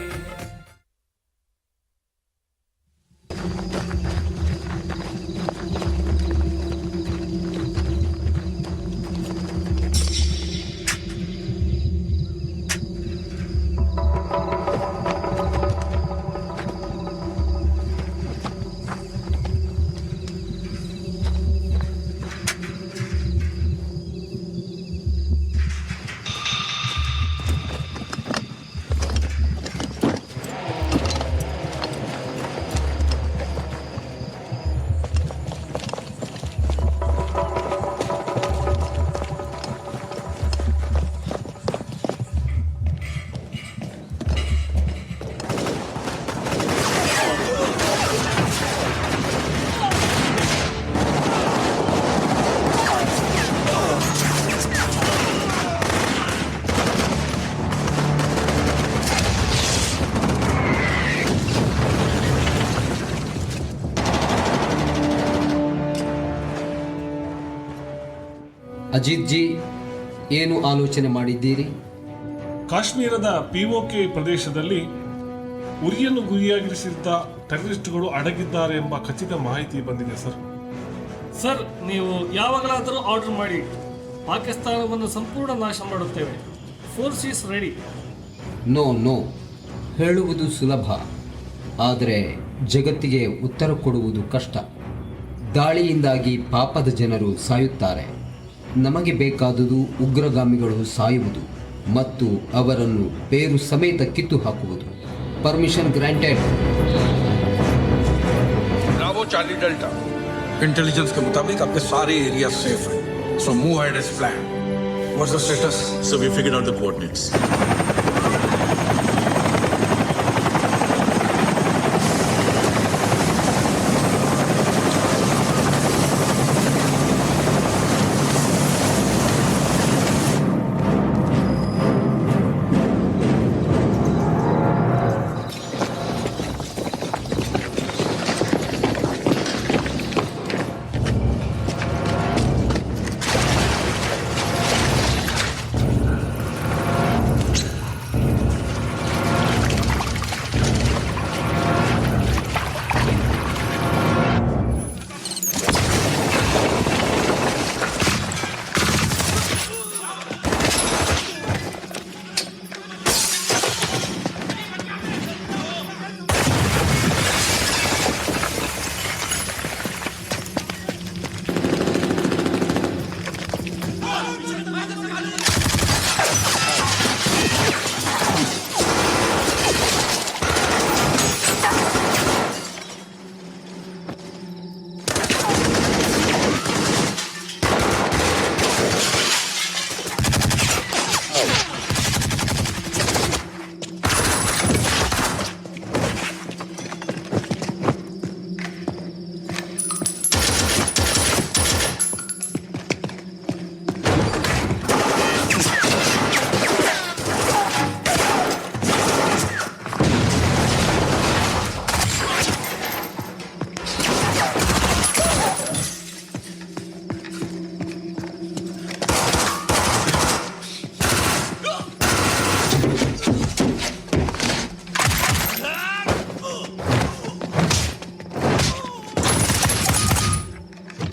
ಅಜಿತ್ ಜಿ, ಏನು ಆಲೋಚನೆ ಮಾಡಿದ್ದೀರಿ? ಕಾಶ್ಮೀರದ ಪಿಒಕೆ ಪ್ರದೇಶದಲ್ಲಿ ಉರಿಯನ್ನು ಗುರಿಯಾಗಿರಿಸಿದ್ದ ಟೆರರಿಸ್ಟ್ಗಳು ಅಡಗಿದ್ದಾರೆ ಎಂಬ ಖಚಿತ ಮಾಹಿತಿ ಬಂದಿದೆ ಸರ್. ಸರ್, ನೀವು ಯಾವಾಗಲಾದರೂ ಆರ್ಡರ್ ಮಾಡಿ, ಪಾಕಿಸ್ತಾನವನ್ನು ಸಂಪೂರ್ಣ ನಾಶ ಮಾಡುತ್ತೇವೆ. Force is ready. No no, ಹೇಳುವುದು ಸುಲಭ, ಆದರೆ ಜಗತ್ತಿಗೆ ಉತ್ತರ ಕೊಡುವುದು ಕಷ್ಟ. ದಾಳಿಯಿಂದಾಗಿ ಪಾಪದ ಜನರು ಸಾಯುತ್ತಾರೆ. ನಮಗೆ ಬೇಕಾದುದು ಉಗ್ರಗಾಮಿಗಳು ಸಾಯುವುದು ಮತ್ತು ಅವರನ್ನು ಬೇರು ಸಮೇತ ಕಿತ್ತು ಹಾಕುವುದು. Permission granted. Bravo charlie delta, intelligence के मुताबिक आपके सारे एरिया सेफ है, so move ahead as plan. What's the status? So we figured out the coordinates.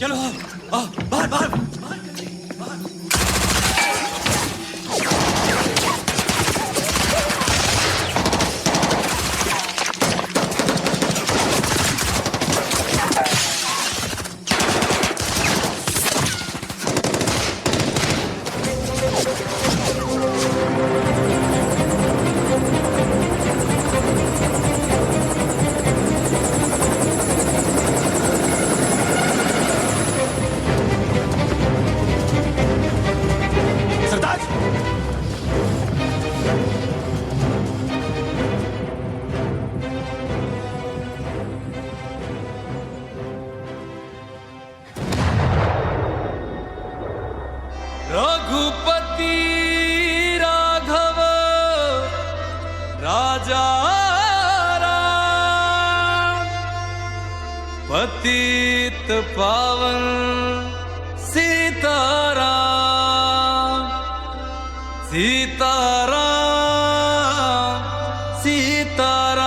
चलो बाहर बाहर। रघुपति राघव राजा राम, पतित पावन सीताराम, सीताराम सीताराम,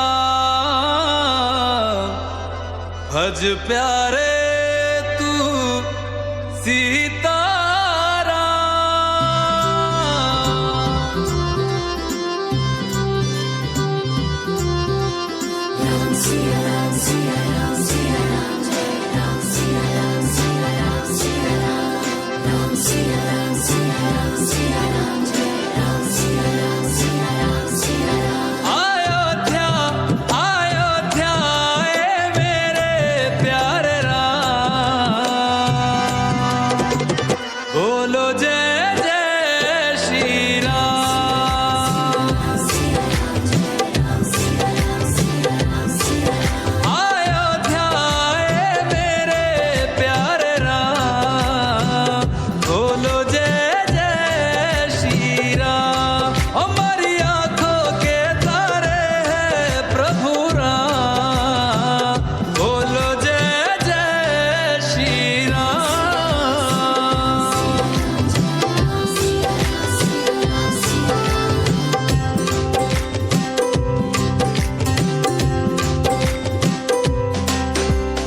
भज प्यारे तू सीता।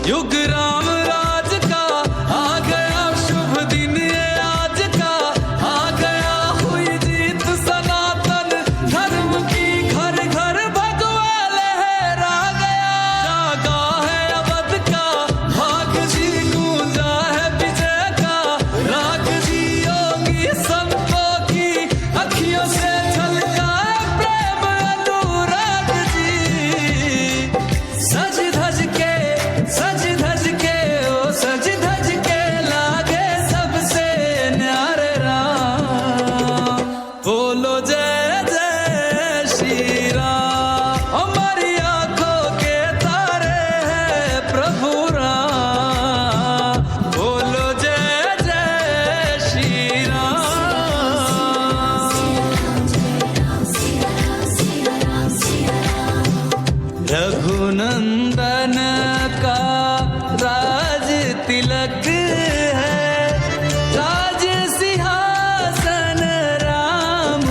युग राम राज का आ गया शुभ दिन ये आज का, आ गया हुई जीत सनातन धर्म की, घर घर भगवा लहरा गया। जागा है अवध का भाग जी, गूंजा है विजय का राग जी, योगी संतों की अखियों से झलका है प्रेम अनुराग जी। सज धज के ओ सज धज के लागे सबसे न्यारे राम, बोलो जय जय श्री राम। हमारी आंखों के तारे हैं प्रभु राम, बोलो जय जय श्री राम। रघुनंदन का राज तिलक है, राज सिंहासन राम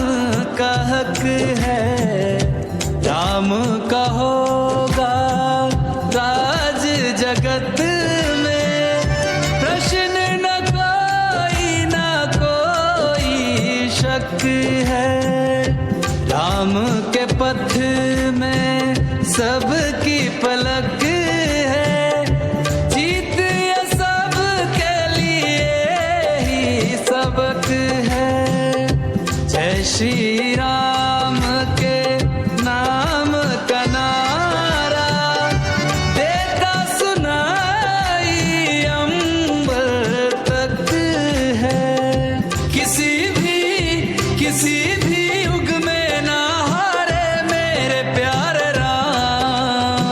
का हक है। राम का होगा राज जगत में, प्रश्न न कोई शक है। राम के पथ में सबकी पलक है, जीत ये सब के लिए ही सबक है। जय श्री राम के नाम का नारा देता सुनाई अंबर तक है। किसी भी युग में ना हारे मेरे प्यारे राम,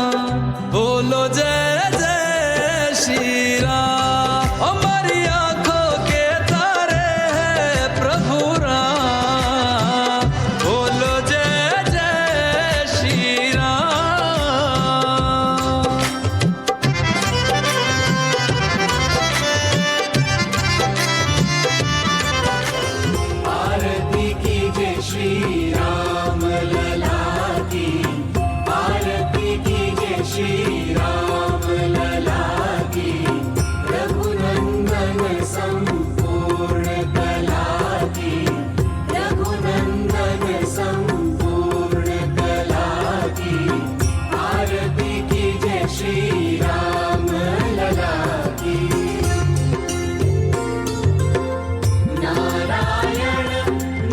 श्री राम लला की। नारायण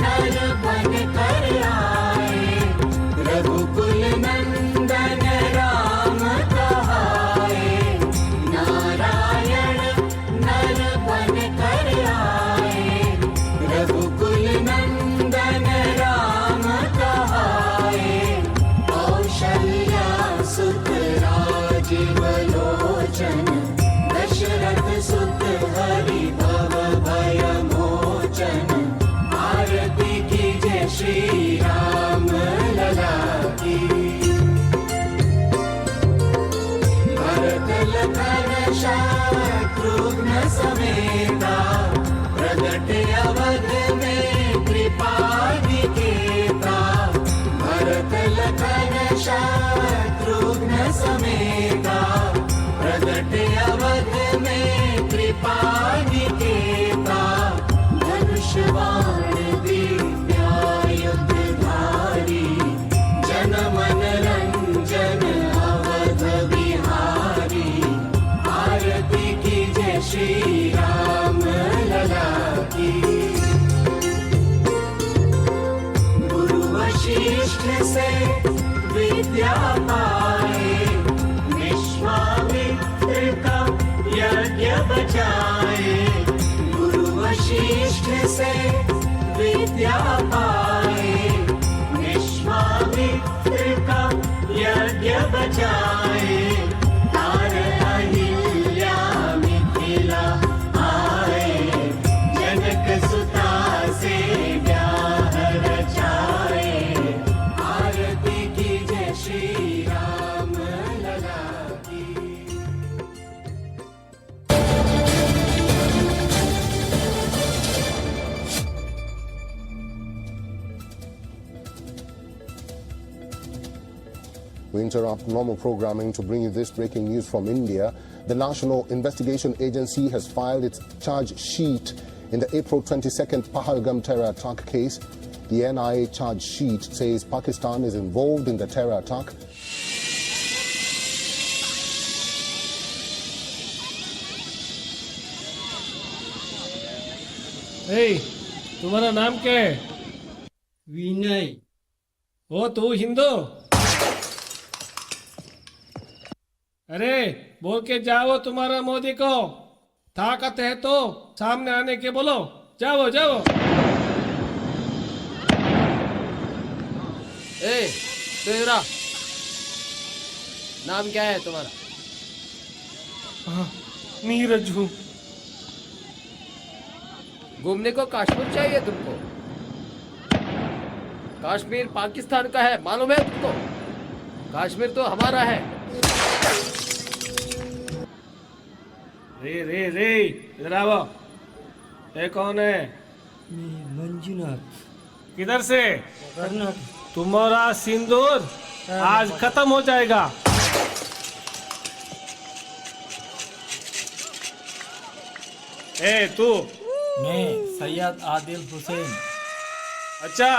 नर बन कर आए, रघुकुल नंदन राम कहाए। नारायण नर बन कर आए, रघुकुल नंदन राम कहाए। कौशल्या सुत राजीव लोचन, दशरथ सुत हरि भव भय मोचन। आरती कीजिए श्री राम लला की। भरत लखन शत्रुघ्न समेता, प्रगट अवध में कृपा निकेता। भरत लखन शत्रुघ्न समेता, प्रगट अवध में कृपा निकेता। धनुष बाण दिव्यायुध धारी, जन मन रंजन अवध बिहारी। आरती कीजिए श्री राम लला की। गुरु वशिष्ठ से विद्या पाए, विश्वामित्र का यज्ञ बचाए। गुरु वशिष्ठ से विद्या पाए, विश्वामित्र का यज्ञ बचाए। तार अहिल्या मिथिला आए, जनक सुता से ब्याह रचाए। आरती कीजिए श्री राम लला की। We interrupt normal programming to bring you this breaking news from India. The National Investigation Agency has filed its charge sheet in the April 22nd Pahalgam terror attack case. The NIA charge sheet says Pakistan is involved in the terror attack. तुम्हारा नाम क्या है? विनय। हो तू हिंदू? अरे बोल के जाओ तुम्हारा मोदी को, ताकत है तो सामने आने के बोलो। जाओ जाओ। तेरा नाम क्या है तुम्हारा? नीरज हूँ। घूमने को कश्मीर चाहिए तुमको? कश्मीर पाकिस्तान का है, मालूम है तुमको? कश्मीर तो हमारा है। रे इधर आओ। ये कौन है? मंजुनाथ। किधर से? कर्नाटक। तुम्हारा सिंदूर आज खत्म हो जाएगा। तू? मैं सैयद आदिल हुसैन। अच्छा,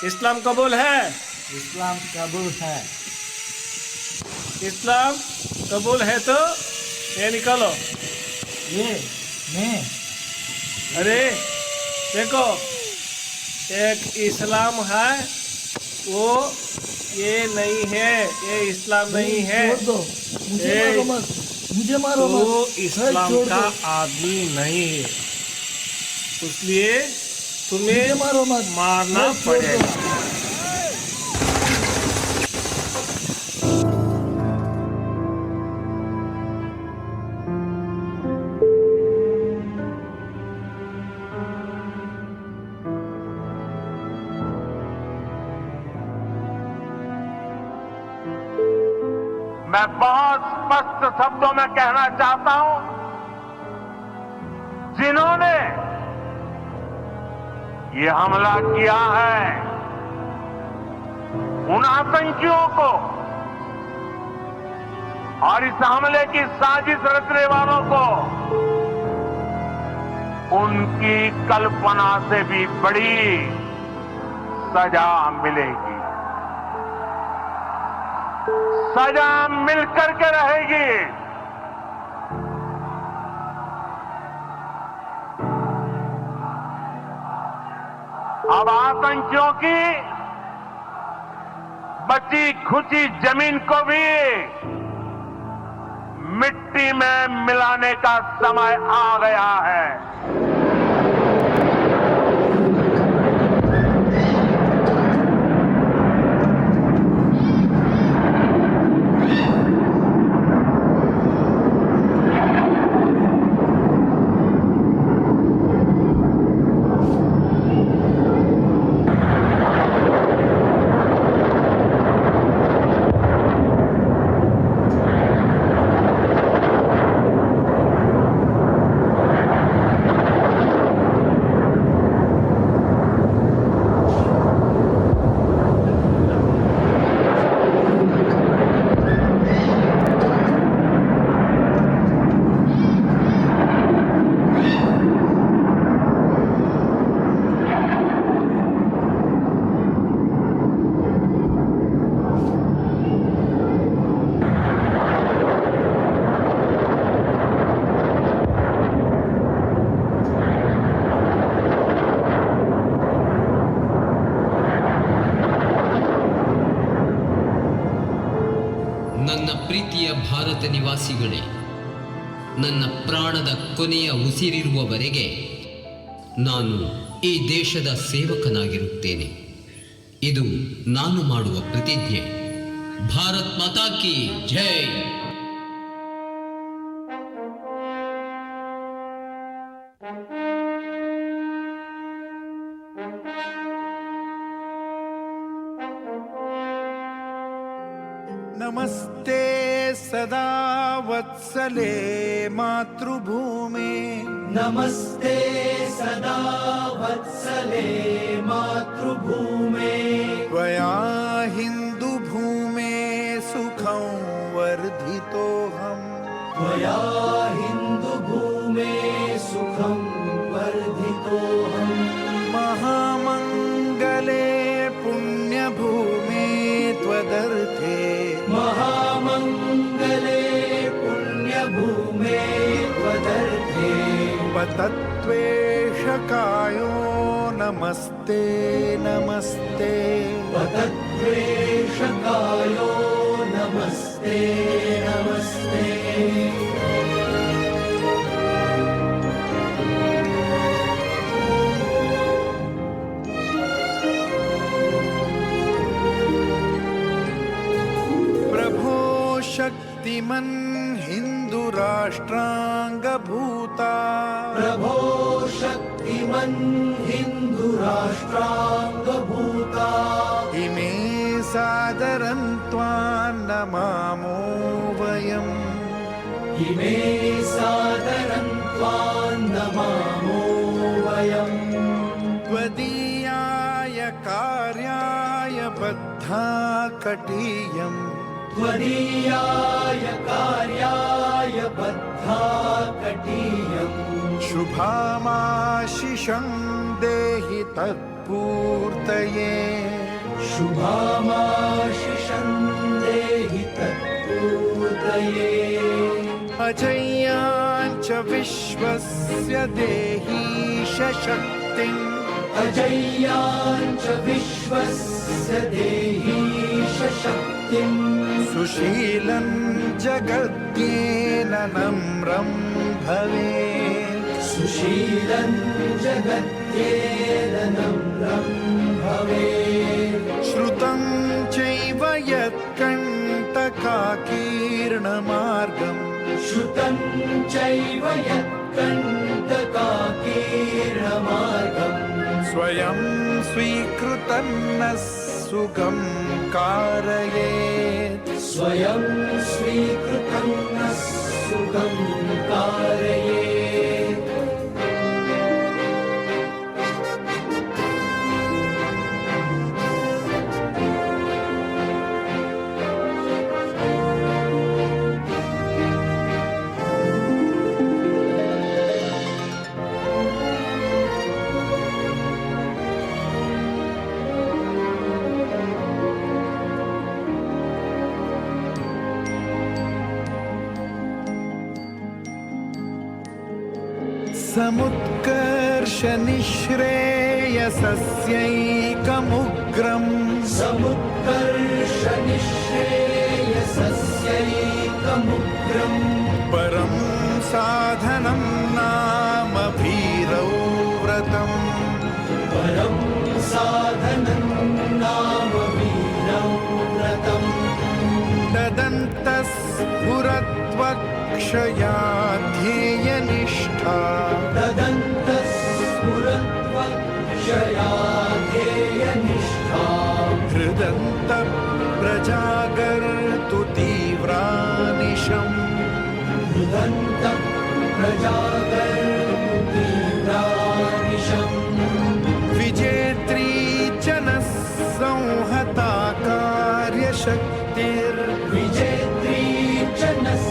इस्लाम कबूल है? इस्लाम कबूल है। इस्लाम कबूल है तो ये निकालो। ये मैं। अरे देखो, एक इस्लाम है, वो ये नहीं है, ये इस्लाम नहीं है। छोड़ दो, मुझे मारो मत, मुझे मारो मत। वो इस्लाम का आदमी नहीं है, इसलिए तुम्हें मारो मत, मारना पड़ेगा। मैं बहुत स्पष्ट शब्दों में कहना चाहता हूं, जिन्होंने ये हमला किया है, उन आतंकियों को और इस हमले की साजिश रचने वालों को उनकी कल्पना से भी बड़ी सजा मिलेगी। सजा मिलकर के रहेगी। अब आतंकियों की बची खुची जमीन को भी मिट्टी में मिलाने का समय आ गया है। ನನ್ನ ಪ್ರೀತಿಯ ಭಾರತ ನಿವಾಸಿಗಳೇ, ನನ್ನ ಪ್ರಾಣದ ಕೊನೆಯ ಉಸಿರಿರುವವರೆಗೆ ನಾನು ಈ ದೇಶದ ಸೇವಕನಾಗಿರುತ್ತೇನೆ. ಇದು ನಾನು ಮಾಡುವ ಪ್ರತಿಜ್ಞೆ. ಭಾರತ್ ಮಾತಾ ಕಿ ಜೈ. नमस्ते सदा वत्सले मातृभूमे, नमस्ते सदा वत्सले मातृभूमे, त्वया हिन्दू भूमे सुखं वर्धितोऽहम्, त्वया हिन्दू भूमे सुखं वर्धितोऽहम्, महामङ्गले पुण्यभूमे त्वदर्थे, महामङ्गले पुण्यभूमे त्वदर्थे, पतत्वेषकायो नमस्ते नमस्ते, पतत्वेषकायो नमस्ते नमस्ते। शक्तिमन् हिन्दू राष्ट्राङ्गभूता, प्रभो शक्तिमन् हिन्दू राष्ट्राङ्गभूता, इमे सादरं त्वां नमामो वयम्, इमे सादरं त्वां नमामो वयम्, त्वदीयाय कार्याय बद्धा कटीयम्, त्वदीयाय कार्याय बद्धा कटीयम्, शुभामाशिषं देहि तत्पूर्तये, शुभामाशिषं देहि तत्पूर्तये, अजय्याञ्च विश्वस्य देहि शक्तिम्, अजय्याञ्च विश्वस्य देहि शक्तिम्, सुशीलं जगद्येन नम्रं भवेत्, सुशीलं जगद्येन नम्रं भवेत्, श्रुतं चैव यत्कण्टकाकीर्णमार्गम्, श्रुतं चैव यत्कण्टकाकीर्णमार्गम्, स्वयं स्वीकृतं नः सुखं कारयेत्, स्वयं स्वीकृतं नः सुखं कारयेत्। समुत्कर्ष निःश्रेयसस्यैकमुग्रम् समुत्कर्ष निःश्रेयसस्यैकमुग्रम् परं साधनं नाम भीरव्रतम् परं साधनं नाम वीरव्रतम् ददन्तस्फुरत्वक्षया ध्येयनिष्ठा ददन्तस्फुरत्वक्षया ध्येयनिष्ठा हृदन्तप्रजागर्तु तीव्रानिशम् हृदन्तप्रजागर्तु तीव्रानिशम् विजेत्री च नः संहता कार्यशक्तिर्विजेत्री च नः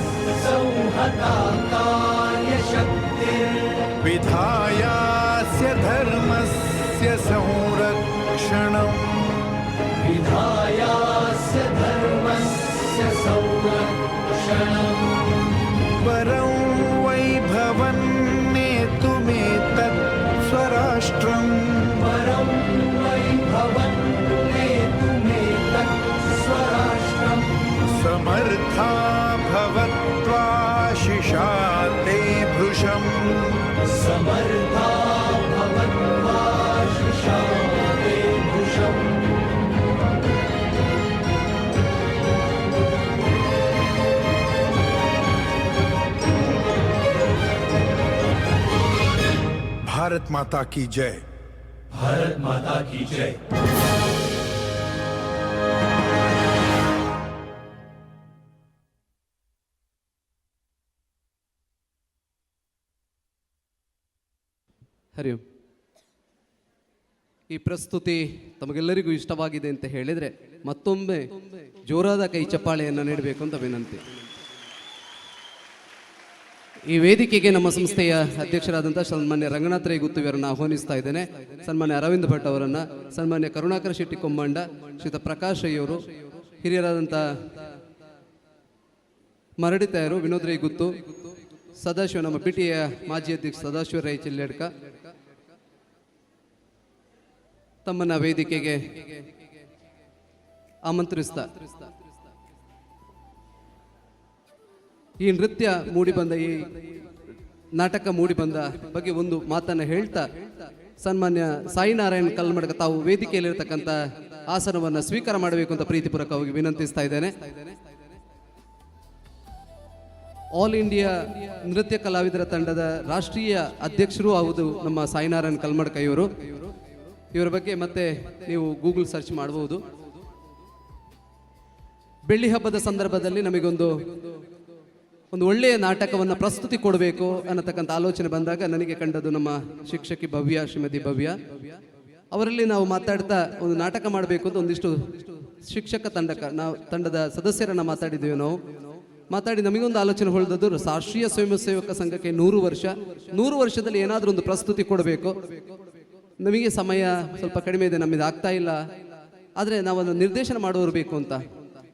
संहता विधायास्य धर्मस्य संरक्षणम् विधायास्य धर्मस्य संरक्षणम् परं वैभवन्नेतुमेतत् स्वराष्ट्रम् परं वैभवन्नेतुमेतत् स्वराष्ट्रम् समर्था भवत्वाशिषा ते भृशम् समर्था भवत्वाशिषा ते भृशम् भारत माता की जय। भारत माता की जय। ಹರಿ ಓಂ. ಈ ಪ್ರಸ್ತುತಿ ತಮಗೆಲ್ಲರಿಗೂ ಇಷ್ಟವಾಗಿದೆ ಅಂತ ಹೇಳಿದರೆ ಮತ್ತೊಮ್ಮೆ ಜೋರಾದ ಕೈ ಚಪ್ಪಾಳೆಯನ್ನು ನೀಡಬೇಕು ಅಂತ ವಿನಂತಿ. ಈ ವೇದಿಕೆಗೆ ನಮ್ಮ ಸಂಸ್ಥೆಯ ಅಧ್ಯಕ್ಷರಾದಂಥ ಸನ್ಮಾನ್ಯ ರಂಗನಾಥ್ ರೈ ಗುತ್ತುವರನ್ನು ಆಹ್ವಾನಿಸ್ತಾ ಇದ್ದೇನೆ. ಸನ್ಮಾನ್ಯ ಅರವಿಂದ್ ಭಟ್ ಅವರನ್ನು, ಸನ್ಮಾನ್ಯ ಕರುಣಾಕರ ಶೆಟ್ಟಿ ಕೊಂಬಂಡ, ಶ್ರೀತ ಪ್ರಕಾಶ್ ಅಯ್ಯವರು, ಹಿರಿಯರಾದಂಥ ಮರಡಿ ತಯಾರು ವಿನೋದ್ ರೈ ಗುತ್ತು, ಸದಾಶಿವ ನಮ್ಮ ಪಿಟಿಯ ಮಾಜಿ ಅಧ್ಯಕ್ಷ ಸದಾಶಿವ ರೈ ಚಿಲ್ಲೇಡ್ಕ ತಮ್ಮನ್ನ ವೇದಿಕೆಗೆ ಆಮಂತ್ರಿಸ್ತಾ ಈ ನೃತ್ಯ ಮೂಡಿಬಂದ, ಈ ನಾಟಕ ಮೂಡಿಬಂದ ಬಗ್ಗೆ ಒಂದು ಮಾತನ್ನು ಹೇಳ್ತಾ ಸನ್ಮಾನ್ಯ ಸಾಯಿನಾರಾಯಣ್ ಕಲ್ಮಡ್ಕ ತಾವು ವೇದಿಕೆಯಲ್ಲಿರ್ತಕ್ಕಂಥ ಆಸನವನ್ನು ಸ್ವೀಕಾರ ಮಾಡಬೇಕು ಅಂತ ಪ್ರೀತಿಪೂರ್ವಕವಾಗಿ ವಿನಂತಿಸ್ತಾ ಇದ್ದೇನೆ. ಆಲ್ ಇಂಡಿಯಾ ನೃತ್ಯ ಕಲಾವಿದರ ತಂಡದ ರಾಷ್ಟ್ರೀಯ ಅಧ್ಯಕ್ಷರು ಹೌದು ನಮ್ಮ ಸಾಯಿನಾರಾಯಣ್ ಕಲ್ಮಡ್ಕ ಇವರು. ಇವರ ಬಗ್ಗೆ ಮತ್ತೆ ನೀವು ಗೂಗಲ್ ಸರ್ಚ್ ಮಾಡಬಹುದು. ಬೆಳ್ಳಿ ಹಬ್ಬದ ಸಂದರ್ಭದಲ್ಲಿ ನಮಗೊಂದು ಒಳ್ಳೆಯ ನಾಟಕವನ್ನು ಪ್ರಸ್ತುತಿ ಕೊಡಬೇಕು ಅನ್ನತಕ್ಕಂಥ ಆಲೋಚನೆ ಬಂದಾಗ ನನಗೆ ಕಂಡದ್ದು ನಮ್ಮ ಶಿಕ್ಷಕಿ ಭವ್ಯ, ಶ್ರೀಮತಿ ಭವ್ಯ ಅವರಲ್ಲಿ ನಾವು ಮಾತಾಡ್ತಾ ಒಂದು ನಾಟಕ ಮಾಡಬೇಕು ಅಂತ ಒಂದಿಷ್ಟು ಶಿಕ್ಷಕ ತಂಡದ ಸದಸ್ಯರನ್ನು ಮಾತಾಡಿದ್ದೇವೆ. ನಾವು ಮಾತಾಡಿ ನಮಗೊಂದು ಆಲೋಚನೆ ಹೊಳೆದದ್ದು ರಾಷ್ಟ್ರೀಯ ಸ್ವಯಂ ಸೇವಕ ಸಂಘಕ್ಕೆ 100 ವರ್ಷದಲ್ಲಿ ಏನಾದರೂ ಒಂದು ಪ್ರಸ್ತುತಿ ಕೊಡಬೇಕು. ನಮಗೆ ಸಮಯ ಸ್ವಲ್ಪ ಕಡಿಮೆ ಇದೆ, ನಮ್ಮಿದು ಆಗ್ತಾ ಇಲ್ಲ, ಆದರೆ ನಾವೊಂದು ನಿರ್ದೇಶನ ಮಾಡುವವರು ಬೇಕು ಅಂತ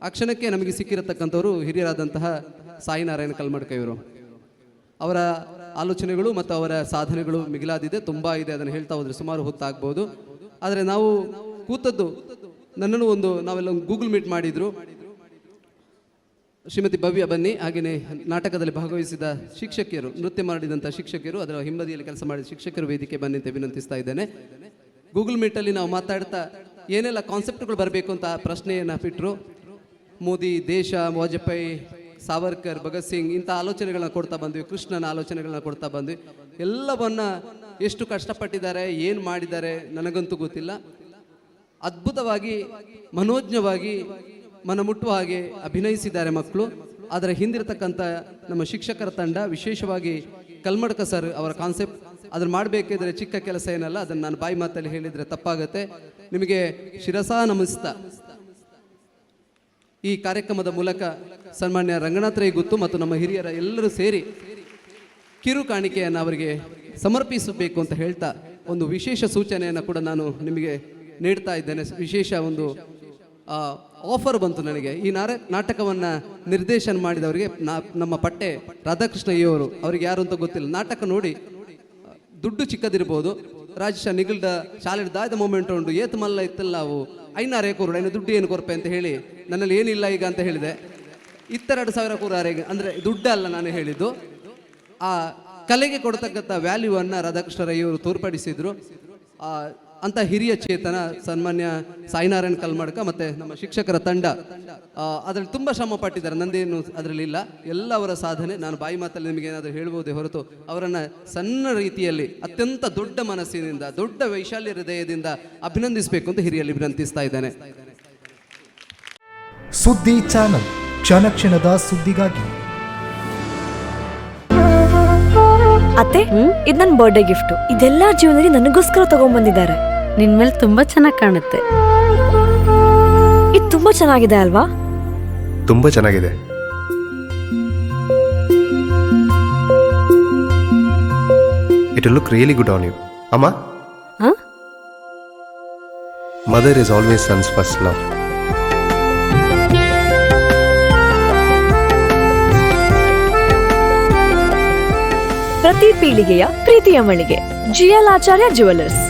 ಆ ಕ್ಷಣಕ್ಕೆ ನಮಗೆ ಸಿಕ್ಕಿರತಕ್ಕಂಥವರು ಹಿರಿಯರಾದಂತಹ ಸಾಯಿನಾರಾಯಣ ಕಲ್ಮಡ್ಕ ಇವರು. ಅವರ ಆಲೋಚನೆಗಳು ಮತ್ತು ಅವರ ಸಾಧನೆಗಳು ಮಿಗಿಲಾದಿದೆ, ತುಂಬ ಇದೆ. ಅದನ್ನು ಹೇಳ್ತಾ ಹೋದರೆ ಸುಮಾರು ಹೊತ್ತಾಗ್ಬೋದು. ಆದರೆ ನಾವು ಕೂತದ್ದು ನನ್ನನ್ನು ನಾವೆಲ್ಲ ಗೂಗಲ್ ಮೀಟ್ ಮಾಡಿದ್ರು. ಶ್ರೀಮತಿ ಭವ್ಯ ಬನ್ನಿ, ಹಾಗೆಯೇ ನಾಟಕದಲ್ಲಿ ಭಾಗವಹಿಸಿದ ಶಿಕ್ಷಕಿಯರು, ನೃತ್ಯ ಮಾಡಿದಂಥ ಶಿಕ್ಷಕಿಯರು, ಅದರ ಹಿಂಬದಿಯಲ್ಲಿ ಕೆಲಸ ಮಾಡಿದ ಶಿಕ್ಷಕರು ವೇದಿಕೆ ಬನ್ನಿ ಅಂತ ವಿನಂತಿಸ್ತಾ ಇದ್ದೇನೆ. ಗೂಗಲ್ ಮೀಟಲ್ಲಿ ನಾವು ಮಾತಾಡ್ತಾ ಏನೆಲ್ಲ ಕಾನ್ಸೆಪ್ಟ್ಗಳು ಬರಬೇಕು ಅಂತ ಪ್ರಶ್ನೆಯನ್ನು ಬಿಟ್ಟರು. ಮೋದಿ, ದೇಶ, ವಾಜಪೇಯಿ, ಸಾವರ್ಕರ್, ಭಗತ್ ಸಿಂಗ್ ಇಂಥ ಆಲೋಚನೆಗಳನ್ನ ಕೊಡ್ತಾ ಬಂದ್ವಿ, ಕೃಷ್ಣನ ಆಲೋಚನೆಗಳನ್ನ ಕೊಡ್ತಾ ಬಂದ್ವಿ. ಎಲ್ಲವನ್ನ ಎಷ್ಟು ಕಷ್ಟಪಟ್ಟಿದ್ದಾರೆ, ಏನು ಮಾಡಿದ್ದಾರೆ ನನಗಂತೂ ಗೊತ್ತಿಲ್ಲ. ಅದ್ಭುತವಾಗಿ, ಮನೋಜ್ಞವಾಗಿ, ಮನಮುಟ್ಟುವ ಹಾಗೆ ಅಭಿನಯಿಸಿದ್ದಾರೆ ಮಕ್ಕಳು. ಅದರ ಹಿಂದಿರತಕ್ಕಂಥ ನಮ್ಮ ಶಿಕ್ಷಕರ ತಂಡ, ವಿಶೇಷವಾಗಿ ಕಲ್ಮಡ್ಕ ಸರ್ ಅವರ ಕಾನ್ಸೆಪ್ಟ್, ಅದನ್ನು ಮಾಡಬೇಕಿದ್ರೆ ಚಿಕ್ಕ ಕೆಲಸ ಏನಲ್ಲ. ಅದನ್ನು ನಾನು ಬಾಯಿ ಮಾತಲ್ಲಿ ಹೇಳಿದರೆ ತಪ್ಪಾಗುತ್ತೆ. ನಿಮಗೆ ಶಿರಸಾ ನಮಿಸ್ತಾ ಈ ಕಾರ್ಯಕ್ರಮದ ಮೂಲಕ ಸನ್ಮಾನ್ಯ ರಂಗನಾಥ್ ರೈ ಗುತ್ತು ಮತ್ತು ನಮ್ಮ ಹಿರಿಯರ ಎಲ್ಲರೂ ಸೇರಿ ಕಿರು ಕಾಣಿಕೆಯನ್ನು ಅವರಿಗೆ ಸಮರ್ಪಿಸಬೇಕು ಅಂತ ಹೇಳ್ತಾ ಒಂದು ವಿಶೇಷ ಸೂಚನೆಯನ್ನು ಕೂಡ ನಾನು ನಿಮಗೆ ನೀಡ್ತಾ ಇದ್ದೇನೆ. ವಿಶೇಷ ಒಂದು ಆಫರ್ ಬಂತು ನನಗೆ. ಈ ನಾಟಕವನ್ನು ನಿರ್ದೇಶನ ಮಾಡಿದವರಿಗೆ ನಮ್ಮ ಪಟ್ಟೆ ರಾಧಾಕೃಷ್ಣ ಅಯ್ಯವರು, ಅವ್ರಿಗೆ ಯಾರು ಅಂತ ಗೊತ್ತಿಲ್ಲ, ನಾಟಕ ನೋಡಿ ದುಡ್ಡು ಚಿಕ್ಕದಿರ್ಬೋದು ರಾಜೇಶ ನಿಗಲ್ಡ ಶಾಲೆ ದಾಯ್ದ ಮೂಮೆಂಟ್ ಉಂಡು ಏತ್ ಮಲ್ಲ ಇತ್ತಲ್ಲ ಅವು ಐನಾರೇ ಕೂರು ಐನ ದುಡ್ಡು ಏನು ಕೊರಪೆ ಅಂತ ಹೇಳಿ ನನ್ನಲ್ಲಿ ಏನಿಲ್ಲ ಈಗ ಅಂತ ಹೇಳಿದೆ. 2,000 ಕೂರಾರೆಗೆ ಅಂದರೆ ದುಡ್ಡಲ್ಲ ನಾನು ಹೇಳಿದ್ದು, ಆ ಕಲೆಗೆ ಕೊಡ್ತಕ್ಕಂಥ ವ್ಯಾಲ್ಯೂವನ್ನು ರಾಧಾಕೃಷ್ಣ ರೈ ಅವರು ತೋರ್ಪಡಿಸಿದ್ರು. ಅಂತ ಹಿರಿಯ ಚೇತನ ಸನ್ಮಾನ್ಯ ಸಾಯಿನಾರಾಯಣ್ ಕಲ್ಮಡ್ಕ ಮತ್ತು ನಮ್ಮ ಶಿಕ್ಷಕರ ತಂಡ ಅದರಲ್ಲಿ ತುಂಬ ಶ್ರಮ ಪಟ್ಟಿದ್ದಾರೆ. ನಂದೇನು ಅದರಲ್ಲಿ ಇಲ್ಲ, ಎಲ್ಲವರ ಸಾಧನೆ. ನಾನು ಬಾಯಿ ಮಾತಲ್ಲಿ ನಿಮಗೆ ಏನಾದರೂ ಹೇಳ್ಬೋದೇ ಹೊರತು ಅವರನ್ನು ಸಣ್ಣ ರೀತಿಯಲ್ಲಿ ಅತ್ಯಂತ ದೊಡ್ಡ ಮನಸ್ಸಿನಿಂದ ದೊಡ್ಡ ವೈಶಾಲ್ಯ ಹೃದಯದಿಂದ ಅಭಿನಂದಿಸಬೇಕು ಅಂತ ಹಿರಿಯಲ್ಲಿ ವಿನಂತಿಸ್ತಾ ಇದ್ದೇನೆ. ಸುದ್ದಿ ಚಾನಲ್, ಕ್ಷಣ ಕ್ಷಣದ ಸುದ್ದಿಗಾಗಿ. ಅತ್ತೆ, ಇದು ನನ್ನ ಬರ್ಡೇ ಗಿಫ್ಟ್. ಇದೆಲ್ಲ ಜೀವನದಲ್ಲಿ ನನಗೋಸ್ಕರ ತಗೊಂಡ್ಬಂದಿದ್ದಾರೆ. ನಿನ್ ಮೇಲೆ ತುಂಬಾ ಚೆನ್ನಾಗಿ ಕಾಣುತ್ತೆ. ಇದು ತುಂಬಾ ಚೆನ್ನಾಗಿದೆ ಅಲ್ವಾ? ತುಂಬಾ ಚೆನ್ನಾಗಿದೆ. It will look really good on you. Amma? Huh? Mother is always son's first love. ಪ್ರತಿ ಪೀಳಿಗೆಯ ಪ್ರೀತಿಯ ಮಳಿಗೆ GL ಆಚಾರ್ಯ ಜುವೆಲ್ಲರ್ಸ್.